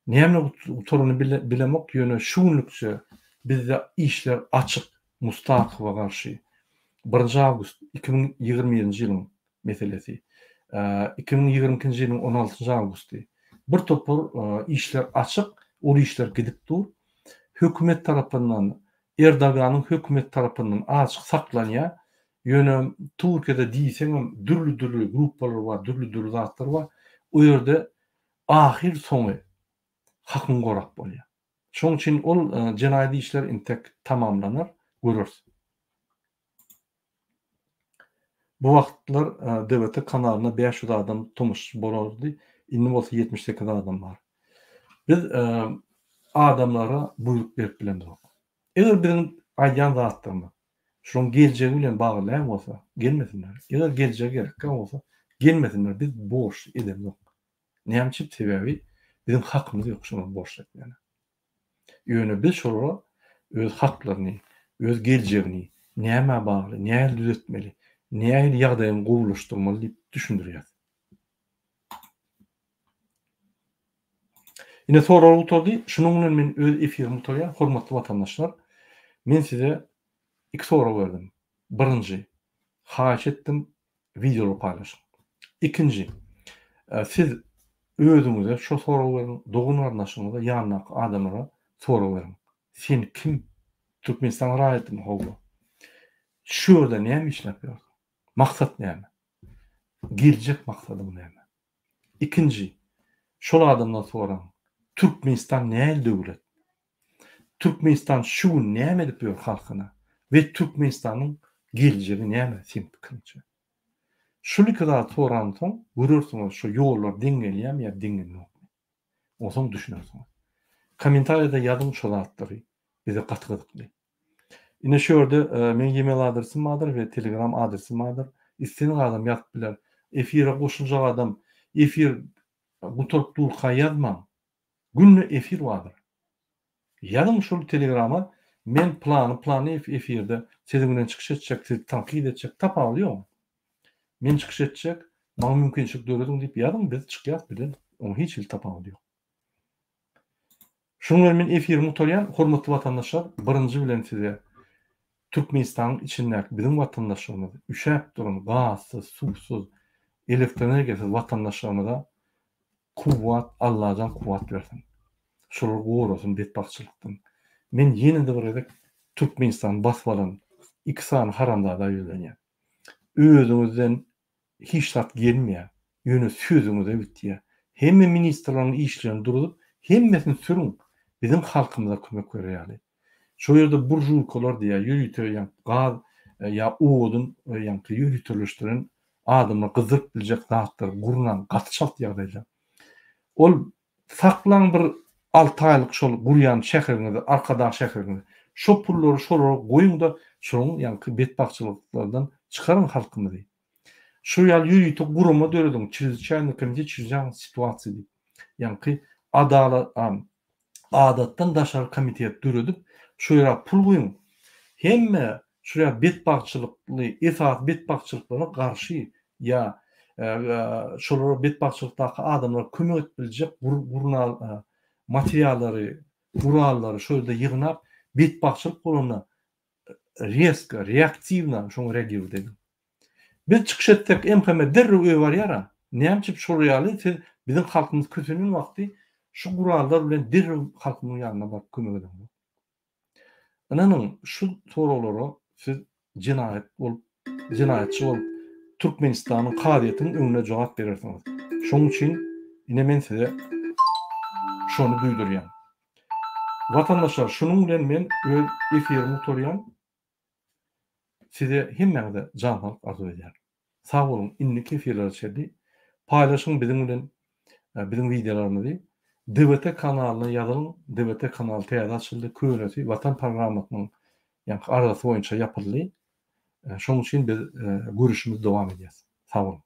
näme uturuny bilemek ýöne şuňlukça bizde işler açyk Mustakowa garşy 1 awgust 2020 ýylyň meselesi. 2022 ýylyň 16 awgusty bir topur işler açık, o işler gidip dur. Hökümet tarapyndan, Erdoganyň hökümet tarapyndan açyk saklanýa, ýöne Türkiýede diýseňem dürli gruppalar bar, dürli zatlar bar. O ýerde ahir soňy hakyň gorak bolýar. Şoň üçin ol jenaýat işler intek tamamlanar, görürsiz. Bu wagtlar DBT kanalyna 500 adam tomuş bolardy. Indi bolsa 78 adam bar. Biz adamlara buyruk berip bilendik. Eger biziň aýdýan zatlarmy şoň geljegi bilen baglanýan bolsa, gelmesinler. Eger geljegi gerekkä bolsa, gelmesinler. Biz boş edemiz. Näme sebebi? Bizim hakymyz ýok şonu boş etmene. Ýöne biz şolara öz haklaryny, öz geljegini näme bagly, näme düzeltmeli, näme ýagdaýyny gowulaşdyrmaly diýip düşündirýär. Ine soraw oturdy. Şunuň bilen men öz efirimi toýan, hormatly watandaşlar, men size iki soraw berdim. Birinji, haýyş etdim, videolu paýlaşyň. İkinji, siz özüňize şu soraw berin, dogun garnaşyňyza, ýanyňy adamlara soraw berin. Sen kim? Türkmenistan raýatyny howlu? Şu ýerde näme işläp ýörsiň? Maksat näme? Geljek maksadyň näme? İkinji, şol adamdan soraň. Türkmenistan näme döwlet? Türkmenistan şu näme edip ýör halkyna we Türkmenistanyň geljegi näme sen pikirçe? Şuly kadar soran soň görürsiňiz şu ýollar diňgelýärmi ýa diňgelmekmi? Oňsoň düşünersiňiz. Kommentariýada ýazyň şol atlary bize gatgydykly. Ine şu ýerde men e-mail adresim bardyr we Telegram adresim bardyr. İstediň adam ýazyp biler. Efire goşuljak adam efir bu torp durka ýazmaň. Günne efir bardyr. Ýazyň şol Telegram'a men plany efirde siziň bilen çykyş etjek, sizi tanqid etjek tapa alýar. Men çykyş etjek, maňa mümkinçilik döredim diýip ýazyň, biz çykýas bilen, onu hiç il tapa alýar. Şoň bilen men efirimi tolýan, hormatly watandaşlar, birinji bilen size Türkmenistanyň içindäki biziň watandaşlarymyz üşäp duran gazsyz, suwsuz, elektr energiýasiz watandaşlarymyza kuwwat, Allahdan kuwwat bersin. Şolar gorasyn betbakçylykdan. Men ýene-de bir edek Türkmenistan basbalan ikisany haramda da ýölenýär. Özüňizden hiç tat gelmeýär. Ýöne sözüňize bitýär. Hemme ministrlaryň işlerini durup, hemmesini sürüň. Bizim halkymyza kömek berýärli. Şo ýerde burjuykalar diýär, ýürütýän gaz ýa odun ýa-da ýürütülüşdiren adamlar gyzyk biljek zatlar gurnan gatşalt ýagdaýda. Ol saklaň bir 6 aýlyk şol gurýan şäheriniňde, arkada şäheriniňde şo pullary şolara goýuň da şoň ýa-da betbakçylyklardan çykaryň halkymyzy. Şu ýal ýürütip guruma döredim, çizýän komiteti çizýän situasiýa. Ýa-da adalat adatdan daşary komitet döredip şu ýere pul goýuň. Hemme şu ýa betbakçylykly, esas betbakçylyklara garşy ýa şolara betbakçylykdaky adamlar kömek etbiljek gurnal materiallary, gurallary şu ýerde ýygnap betbakçylyk bolana reska, reaktiwna şoň reagiw dedim. Biz çykyş etsek MHM derrew öýbar ýara. Näçip şol ýaly biziň halkymyz kötünün wagty şu gurallar bilen derrew halkymyň ýanyna baryp kömek edin. Ananyň şu sorawlary siz jinaýatçy bolup Türkmenistanyň kadiýetiniň öňüne jogap berersiňiz. Şoň üçin ine men size şonu duýdurýan. Watandaşlar, şunuň bilen men öz efirimi torýan. Size hemmeňize janlyk arzu edýär. Sag bolun, inniki efirler çeldi. Paýlaşyň biziň videolarymyzy. DBT kanalyna ýazyň, DBT kanaly täze açyldy, köýnesi Watan programmasynyň ýa-da arasy boýunça ýapyldy. Şoň üçin biz görüşimiz dowam edýäs. Sag bolun.